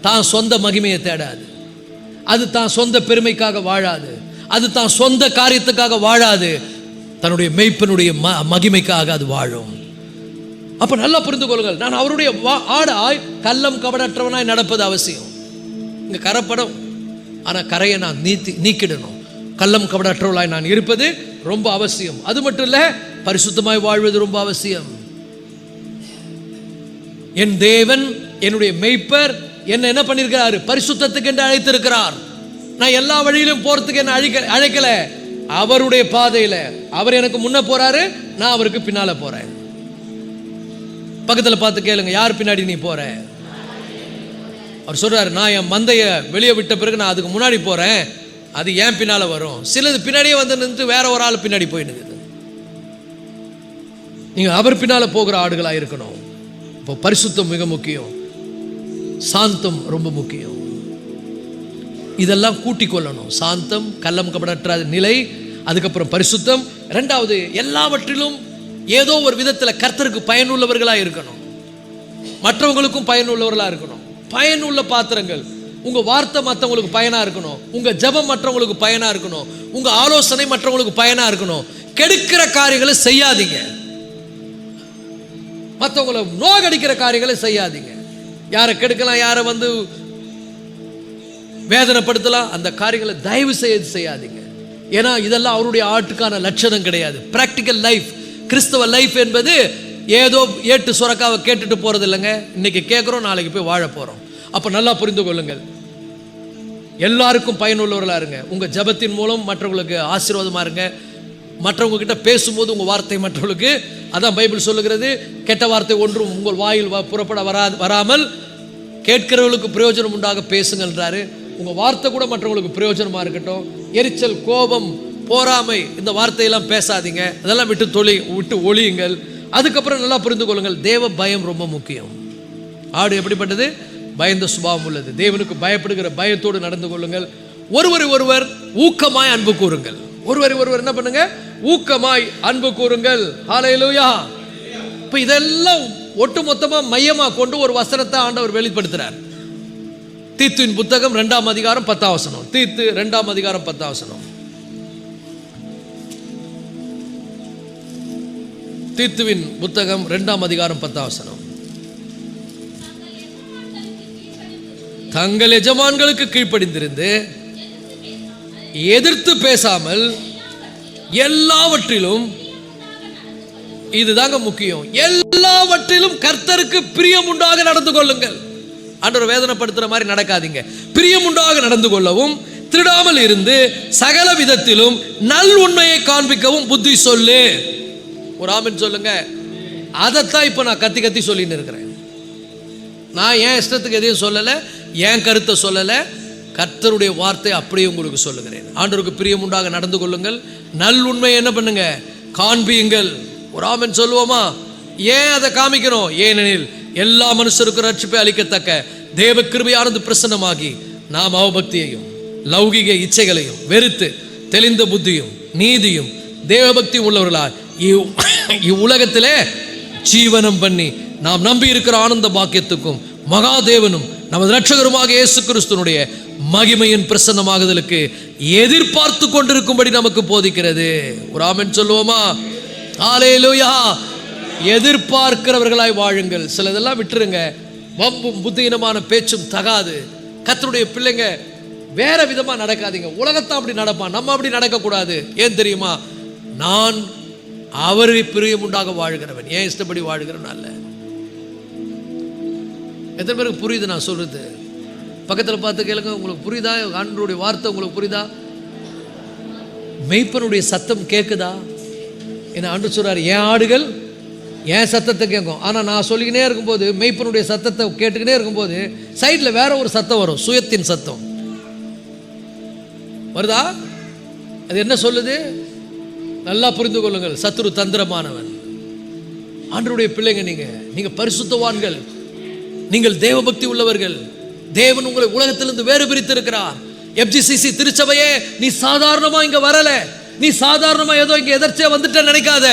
Speaker 1: தான் சொந்த மகிமையை தேடாது, அது தான் சொந்த பெருமைக்காக வாழாது, அது தான் சொந்த காரியத்துக்காக வாழாது, தன்னுடைய மேய்ப்பனுடைய மகிமைக்காக அது வாழும். அப்ப நல்லா புரிந்து கொள்ளுங்கள், நான் அவருடைய ஆடாய் கள்ளம் கபடற்றவனாய் நடப்பது அவசியம். இங்க கரப்படம், ஆனா கரையை நான் நீக்கிடணும். கள்ளம் கபடற்றவளாய் நான் இருப்பது ரொம்ப அவசியம். அது மட்டும் இல்ல, பரிசுத்தமாய் வாழ்வது ரொம்ப அவசியம். என் தேவன் என்னுடைய மேய்ப்பர் என்ன பண்ணிருக்கிறாரு? பரிசுத்தத்துக்கு என்று அழைத்திருக்கிறார். நான் எல்லா வழியிலும் போறதுக்கு என்ன அழைக்கல, அவருடைய பாதையில அவர் எனக்கு முன்ன போறாரு, நான் அவருக்கு பின்னால போறேன். பக்கத்தில் பார்த்து கேளுங்க, யார் பின்னாடி நீ போற? அவர் சொல்றாரு, நான் என் மந்தைய வெளியே விட்ட பிறகு நான் அதுக்கு முன்னாடி போறேன், அது ஏன் பின்னால வரும். சிலது பின்னாடியே வந்து நின்று வேற ஒரு ஆள் பின்னாடி போயிடுது. நீங்க அவர் பின்னால போகிற ஆடுகளா இருக்கணும். இப்போ பரிசுத்தம் மிக முக்கியம், சாந்தம் ரொம்ப முக்கியம். இதெல்லாம் கூட்டிக் கொள்ளணும். சாந்தம், கள்ளம் கபடற்ற நிலை, அதுக்கப்புறம் பரிசுத்தம். இரண்டாவது, எல்லாவற்றிலும் ஏதோ ஒரு விதத்தில் கர்த்தருக்கு பயனுள்ளவர்களா இருக்கணும், மற்றவங்களுக்கும் பயனுள்ளவர்களா இருக்கணும். பயனுள்ள பாத்திரங்கள். உங்க வார்த்தை மற்றவங்களுக்கு பயனா இருக்கணும், உங்க ஜெபம் மற்றவங்களுக்கு பயனா இருக்கணும், உங்க ஆலோசனை மற்றவங்களுக்கு பயனா இருக்கணும். கெடுக்கிற காரியங்களை செய்யாதீங்க, மற்றவங்களை நோகடிக்கிற காரியங்களை செய்யாதீங்க. யாரை கெடுக்கலாம், யாரை வந்து வேதனைப்படுத்தலாம், அந்த காரியங்களை தயவு செய்யாதீங்க. ஏன்னா இதெல்லாம் அவருடைய ஆட்டுக்கான லட்சணம் கிடையாது. பிராக்டிக்கல் லைஃப், கிறிஸ்தவ லைஃப் என்பது ஏதோ ஏட்டு சுரக்காவை கேட்டுட்டு போறது இல்லைங்க. இன்னைக்கு கேட்குறோம், நாளைக்கு போய் வாழ போறோம். அப்ப நல்லா புரிந்து கொள்ளுங்கள், எல்லாருக்கும் பயனுள்ளவர்களா இருங்க. உங்க ஜெபத்தின் மூலம் மற்றவங்களுக்கு ஆசீர்வாதமா இருங்க. மற்றவங்க கிட்ட பேசும்போது உங்க வார்த்தை மற்றவர்களுக்கு, அதான் பைபிள் சொல்லுகிறது, கெட்ட வார்த்தை ஒன்றும் உங்கள் வாயில் புறப்பட வராமல் கேட்கிறவர்களுக்கு பிரயோஜனம் உண்டாக பேசுங்கன்றாரு. உங்க வார்த்தை கூட மற்றவங்களுக்கு பிரயோஜனமா இருக்கட்டும். எரிச்சல், கோபம், போராமை, இந்த வார்த்தையெல்லாம் பேசாதீங்க. அதெல்லாம் விட்டு ஒளியுங்கள். அதுக்கப்புறம் நல்லா புரிந்து கொள்ளுங்கள், தேவ பயம் ரொம்ப முக்கியம். ஆடு எப்படிப்பட்டது? பயந்த சுபாவம் உள்ளது. தேவனுக்கு பயப்படுகிற பயத்தோடு நடந்து கொள்ளுங்கள். ஒருவர் ஊக்கமாய் அன்பு கூறுங்கள். ஒருவர் என்ன பண்ணுங்க? ஊக்கமாய் அன்பு கூறுங்கள். ஹல்லேலூயா. இப்ப இதெல்லாம் ஒட்டுமொத்தமா மையமா கொண்டு ஒரு வசனத்தை ஆண்டவர் வெளிப்படுத்துறார். தீத்துவின் புத்தகம் 2ஆம் அதிகாரம் 10ஆம் வசனம். தீத்து 2ஆம் அதிகாரம் 10ஆம் வசனம். தீத்துவின் புத்தகம் 2ஆம் அதிகாரம் 10ஆம் வசனம். தங்கள் எஜமான்களுக்கு கீழ்ப்படிந்திருந்து எதிர்த்து பேசாமல் எல்லாவற்றிலும், இதுதாங்க முக்கியம், எல்லாவற்றிலும் கர்த்தருக்கு பிரியமுண்டாக நடந்து கொள்ளுங்கள். ஆண்டவர் வேதனைப்படுத்துற மாதிரி நடக்காதீங்க. பிரியமுண்டாக நடந்து கொள்ளவும், திருடாமல் இருந்து சகல விதத்திலும் நல் உண்மையை காண்பிக்கவும் புத்தி சொல்லு. ஒரு ஆமென் சொல்லுங்க. அதைத்தான் இப்ப நான் கத்தி சொல்லின்னு இருக்கிறேன். நான் என் இஷ்டத்துக்கு எதையும் சொல்லல, என் கருத்தை சொல்லல, கர்த்தருடைய வார்த்தை அப்படியே உங்களுக்கு சொல்லுகிறேன். ஆண்டவருக்கு பிரியமுண்டாக நடந்து கொள்ளுங்கள். நல் உண்மையை என்ன பண்ணுங்க? காண்பியுங்கள். ஒரு ஆமென் சொல்லுவோமா? ஏன் அதை காமிக்கணும்? ஏனெனில் எல்லா மனுஷருக்கும் ரட்சிப்பை அளிக்கத்தக்க தேவ கிருபையானது பிரசன்னமாகி நாம் அவபக்தியையும் லௌகிக இச்சைகளையும் வெறுத்து தெளிந்த புத்தியும் நீதியும் தேவபக்தியும் உள்ளவர்களால் இவ்வுலகத்திலே ஜீவனம் பண்ணி நாம் நம்பி இருக்கிற ஆனந்த பாக்கியத்துக்கும் மகாதேவனும் நமது இரட்சகருமாக இயேசு கிறிஸ்துனுடைய மகிமையின் பிரசன்னமாகுதலுக்கு எதிர்பார்த்து கொண்டிருக்கும்படி நமக்கு போதிக்கிறது. ஒரு ஆமென் சொல்லுவோமா? ஹல்லேலூயா. எதிர்பார்க்கிறவர்களாய் வாழுங்கள். சிலதெல்லாம் விட்டுருங்க. வம்பும் புத்தியினமான பேச்சும் தகாது. கர்த்தருடைய பிள்ளைங்க வேற விதமா நடக்காதீங்க. உலகத்தான் அப்படி நடப்பான், நம்ம அப்படி நடக்கக்கூடாது. ஏன் தெரியுமா? நான் அவரை பிரியமுண்டாக வாழ்கிறவன், ஏன் இஷ்டப்படி வாழ்கிறவன் அல்ல. எத்தனை பேருக்கு புரியுது நான் சொல்றது? பக்கத்தில் பார்த்து கேளுங்க, உங்களுக்கு புரியுதா? ஆண்டவருடைய வார்த்தை உங்களுக்கு புரியுதா? மெய்ப்பனுடைய சத்தம் கேட்குதா? என்ன ஆண்டவர் சொல்றாரு, என் ஆடுகள் என் சத்தத்தை கேட்கும். ஆனால் நான் சொல்லிக்கினே இருக்கும்போது, மெய்ப்பனுடைய சத்தத்தை கேட்டுக்கினே இருக்கும்போது சைடில் வேற ஒரு சத்தம் வரும், சுயத்தின் சத்தம் வருதா? அது என்ன சொல்லுது? நல்லா புரிந்து கொள்ளுங்கள், சத்துரு தந்திரமானவன். ஆண்டவருடைய பிள்ளைங்க, நீங்க பரிசுத்தவான்கள், நீங்கள் தேவபக்தி உள்ளவர்கள். தேவன் உங்களை உலகத்திலிருந்து வேறு பிரித்து இருக்கிறார். FGCC திருச்சபையே, நீ சாதாரணமா இங்க வரல, நீ சாதாரணமா ஏதோ இங்க எதர்ச்சியா வந்துட்ட நினைக்காத.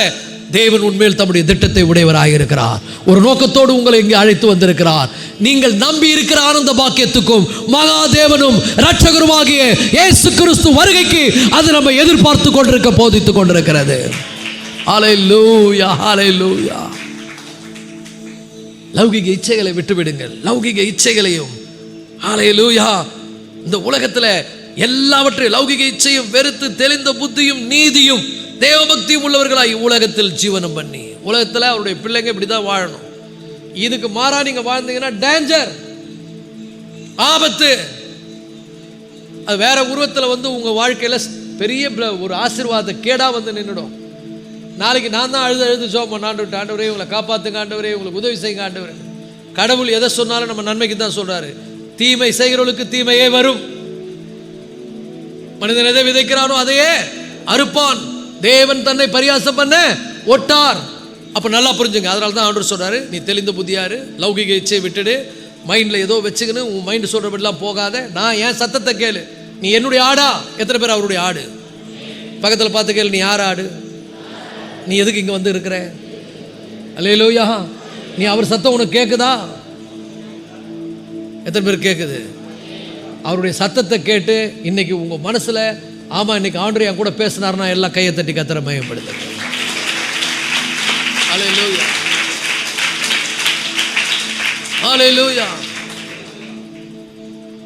Speaker 1: தேவன் உண்மையில் தம்முடைய திட்டத்தை உடையவராக இருக்கிறார். ஒரு நோக்கத்தோடு உங்களை இங்கே அழைத்து வந்திருக்கிறார். நீங்கள் நம்பி இருக்கிற ஆனந்த பாக்கியத்துக்கும் மகாதேவனும் இரட்சகருமாகிய இயேசு கிறிஸ்து வருகைக்கு அது நம்ம எதிர்பார்த்து கொண்டிருக்க போதித்துக் கொண்டிருக்கிறது. ஹல்லேலூயா, ஹல்லேலூயா. லௌகிக இச்சைகளை விட்டுவிடுங்கள். லௌகிக இச்சைகளையும், ஹல்லேலூயா, இந்த உலகத்தில் எல்லாவற்றையும் லௌகிக இச்சையும் வெறுத்து தெளிந்த புத்தியும் நீதியும் தேவபக்தியும் உள்ளவர்களாய் உலகத்தில் ஜீவனம் பண்ணி, உலகத்தில் அவருடைய பிள்ளைங்க இப்படிதான் வாழணும். இதுக்கு மாறா நீங்க வாழ்ந்தீங்கன்னா டேஞ்சர், ஆபத்து. அது வேற உருவத்தில் வந்து உங்க வாழ்க்கையில பெரிய ஒரு ஆசீர்வாத கேடா வந்து நின்றுடும். நாளைக்கு நான் தான் அழுது ஜெபம் பண்ண, ஆண்டவரே உங்களை காப்பாற்றுங்க, ஆண்டவரே உங்களுக்கு உதவி செய்யுங்க ஆண்டவரே. கடவுள் எதை சொன்னாலும் நம்ம நன்மைக்கு தான் சொல்றாரு. தீமை செய்கிறவர்களுக்கு தீமையே வரும். மனிதன் எதை விதைக்கிறானோ அதையே அறுப்பான். தேவன் தன்னை பரியாசம் பண்ண ஒட்டார். அப்ப நல்லா புரிஞ்சுங்க. அதனால தான் ஆண்டவர் சொல்றாரு, நீ தெளிந்த புத்தியாரு, லௌகிக இச்சையை விட்டுடு, மைண்ட்ல ஏதோ வச்சுக்கணும், உன் மைண்ட் சொல்றபடிலாம் போகாத, நான் என் சத்தத்தை கேளு. நீ என்னுடைய ஆடா? எத்தனை பேர் அவருடைய ஆடு? பக்கத்தில் பார்த்து கேளு, நீ யார் ஆடு? நீ எதுக்கு இங்க வந்து இருக்கிற? அல்லேலூயா. நீ அவர் சத்தம் உனக்கு கேட்குதா? எத்தனை பேர் கேட்குது? அவருடைய சத்தத்தை கேட்டு இன்னைக்கு உங்க மனசுல, ஆமா இன்னைக்கு ஆண்டவர் என் கூட பேசினார்னா எல்லாம் கையை தட்டி கர்த்தரை மகிமைப்படுத்து. அல்லேலூயா, அல்லேலூயா.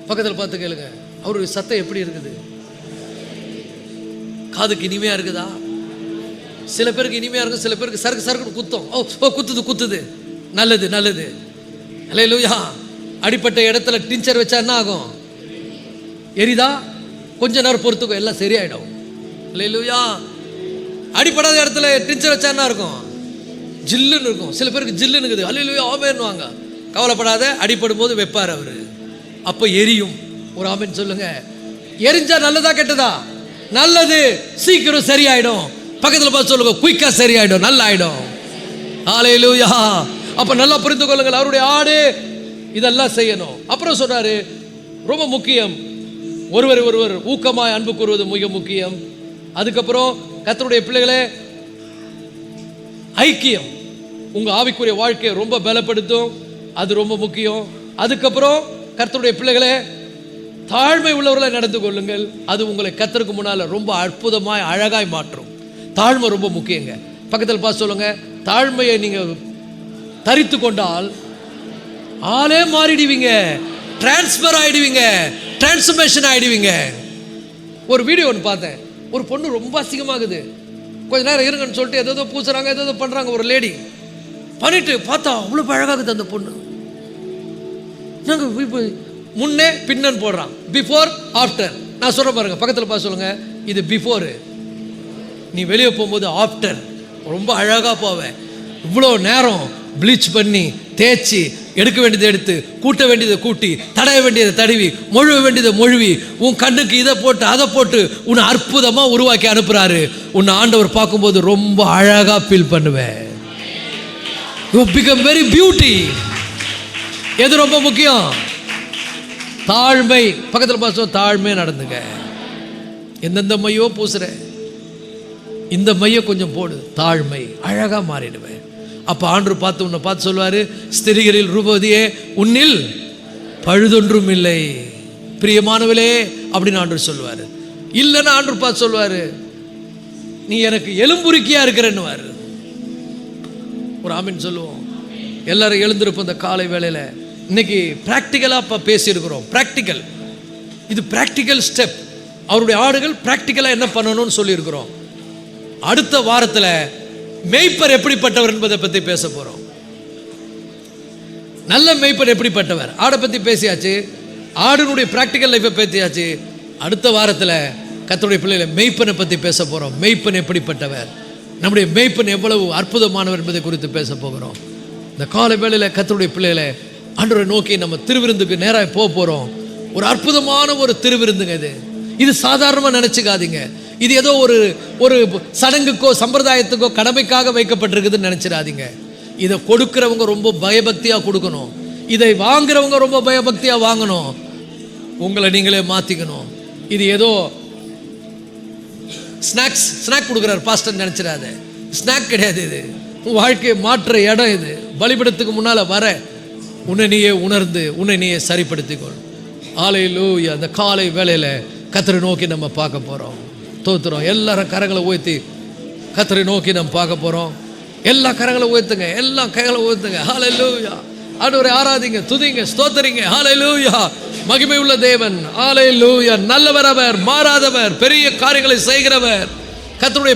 Speaker 1: பக்கத்தில் பார்த்து கேளுங்க, அவருடைய சத்தம் எப்படி இருக்குது? காதுக்கு இனிமையா இருக்குதா? சில பேருக்கு இனிமையா இருக்கும், சில பேருக்கு சறுக்கு சறுக்குன்னு குத்தும். ஓ குத்துது குத்துது, நல்லது நல்லது. அல்லேலூயா. அடிப்பட்ட இடத்துல டிஞ்சர் வச்சா என்ன ஆகும்? எரிதா? கொஞ்ச நேரம் பொறுத்துக்கும், எல்லாம் சரியாயிடும். அல்லேலூயா. அடிப்படாத இடத்துல டிஞ்சர் வச்சா என்ன இருக்கும்? ஜில்லுன்னு இருக்கும். சில பேருக்கு ஜில்லுன்னு இருக்குது. அல்லேலூயா ஆமென்வாங்க. கவலைப்படாத, அடிப்படும் போது வைப்பார் அவரு, அப்ப எரியும். ஒரு ஆமென் சொல்லுங்க. எரிஞ்சா நல்லதா கெட்டதா? நல்லது, சீக்கிரம் சரியாயிடும். பக்கத்தில் பார்த்து சொல்லுங்க, குயிக்கா சரியாயிடும், நல்லா ஆயிடும். அல்லேலூயா. அப்ப நல்லா புரிந்து கொள்ளுங்கள், அவருடைய ஆடு இதெல்லாம் செய்யணும். அப்புறம் சொல்றாரு, ரொம்ப முக்கியம், ஒருவர் ஒருவர் ஊக்கமாய் அன்பு கூறுவது மிக முக்கியம். அதுக்கப்புறம் கர்த்தருடைய பிள்ளைகளே, ஐக்கியம் உங்க ஆவிக்குரிய வாழ்க்கையை ரொம்ப பலப்படுத்தும், அது ரொம்ப முக்கியம். அதுக்கப்புறம் கர்த்தருடைய பிள்ளைகளே, தாழ்மை உள்ளவர்களை நடந்து கொள்ளுங்கள், அது உங்களை கர்த்தருக்கு முன்னால ரொம்ப அற்புதமாய் அழகாய் மாற்றும். தாழ்மை ரொம்ப முக்கியங்க. பக்கத்தில் பார்த்து சொல்லுங்க, தாழ்மையை நீங்க தரித்து கொண்டால் ஆளே மாறிடுவீங்க, டிரான்ஸ்பர் ஆயிடுவீங்க, டிரான்ஸ்ஃபர்மேஷன் ஆயிடுவீங்க. ஒரு வீடியோ ஒன்று பார்த்தேன், ஒரு பொண்ணு ரொம்ப அசிங்கமாகுது, கொஞ்ச நேரம் இருங்கன்னு சொல்லிட்டு ஏதோ பூசுறாங்க, ஏதோ பண்றாங்க. ஒரு லேடி பண்ணிட்டு பார்த்தா அவ்வளோ அழகாகுது அந்த பொண்ணு. நாங்கள் முன்னே பின்னன்னு போடுறான், பிஃபோர் ஆஃப்டர். நான் சொல்ற பாருங்க, பக்கத்தில் பார்த்து சொல்லுங்க, இது பிஃபோரு, நீ வெளியே போகும்போது ஆஃப்டர். ரொம்ப அழகா போவேன். இவ்வளோ நேரம் ப்ளீச் பண்ணி தேய்ச்சி எடுக்க வேண்டியதை எடுத்து, கூட்ட வேண்டியதை கூட்டி, தடவை வேண்டியதை தடவி, மொழுவ வேண்டியதை மொழுவி, உன் கண்ணுக்கு இதை போட்டு அதை போட்டு உன்னை அற்புதமா உருவாக்கி அனுப்புறாரு. உன்னை ஆண்டவர் பார்க்கும்போது ரொம்ப அழகா ஃபீல் பண்ணுவேன். You become very beauty. எது ரொம்ப முக்கியம்? தாழ்மை. பக்கத்தில் பார்த்து தாழ்மை நடந்துங்க. எந்தெந்த மையோ பூசுற, இந்த மைய கொஞ்சம் போடு, தாழ்மை, அழகா மாறிடுவேன். அப்ப ஆண்டவர் பார்த்து உன்னை பார்த்து சொல்வாரு, ஸ்திரீகளில் ரூபவதியே உன்னில் பழுதொன்றும் இல்லை, பிரியமானவளே அப்படின்னு ஆண்டவர் சொல்வாரு. இல்லைன்னா ஆண்டவர் பார்த்து சொல்வாரு, நீ எனக்கு எலும்புருக்கியா இருக்கிறன்னுவாரு. ஒரு ஆமீன் சொல்லுவோம். எல்லாரும் எழுந்திருப்போம் இந்த காலை வேளையில. இன்னைக்கு பிராக்டிக்கலா பேசியிருக்கிறோம். பிராக்டிக்கல், இது பிராக்டிக்கல் ஸ்டெப். அவருடைய ஆடுகள் பிராக்டிக்கலா என்ன பண்ணணும்னு சொல்லியிருக்கிறோம். அடுத்த வாரத்தில் மேய்ப்பர் எப்படிப்பட்டவர் என்பதை பற்றி பேச போறோம். நல்ல மேய்ப்பர் எப்படிப்பட்டவர், ஆடை பற்றி பேசியாச்சு, ஆடுனுடைய பிராக்டிக்கல் லைஃபை பேசியாச்சு. அடுத்த வாரத்தில் கர்த்தருடைய பிள்ளைகளை மேய்ப்பனை பற்றி பேச போறோம். மேய்ப்பன் எப்படிப்பட்டவர், நம்முடைய மேய்ப்பன் எவ்வளவு அற்புதமானவர் என்பதை குறித்து பேச போகிறோம். இந்த காலை வேளையில் கர்த்தருடைய பிள்ளைகளை ஆண்டவரை நோக்கி நம்ம திருவிருந்துக்கு நேராக போக போறோம். ஒரு அற்புதமான ஒரு திருவிருந்துங்க இது. இது சாதாரணமாக நினைச்சுக்காதீங்க. இது ஏதோ ஒரு சடங்குக்கோ சம்பிரதாயத்துக்கோ கடமைக்காக வைக்கப்பட்டிருக்குதுன்னு நினைச்சிடாதீங்க. இதை கொடுக்கிறவங்க ரொம்ப பயபக்தியாக கொடுக்கணும், இதை வாங்குறவங்க ரொம்ப பயபக்தியாக வாங்கணும், உங்களை நீங்களே மாற்றிக்கணும். இது ஏதோ ஸ்நாக் கொடுக்குறாரு பாஸ்டர் நினைச்சிடாத. ஸ்நாக் கிடையாது, இது வாழ்க்கையை மாற்ற இடம். இது பலிபீடத்துக்கு முன்னால் வர உன்னை நீயே உணர்ந்து உன்னை நீயே சரிப்படுத்திக்கொள். அல்லேலூயா. அந்த காலை வேளையில் கர்த்தரை நோக்கி நம்ம பார்க்க போகிறோம். தோத்துறோம். எல்லாரும் கரங்களை உயர்த்தி கர்த்தரை நோக்கி நம்ம பார்க்க போகிறோம். எல்லா கரங்களை உயர்த்துங்க, எல்லா கைகளை உயர்த்துங்க. ஹல்லேலூயா. ஆண்டவரை ஆராதிங்க, துதிங்க, ஸ்தோத்தரிங்க. ஹல்லேலூயா. மகிமை உள்ள தேவன். ஹல்லேலூயா. நல்லவர் அவர், மாறாதவர், பெரிய காரியங்களை செய்கிறவர். கர்த்தருடைய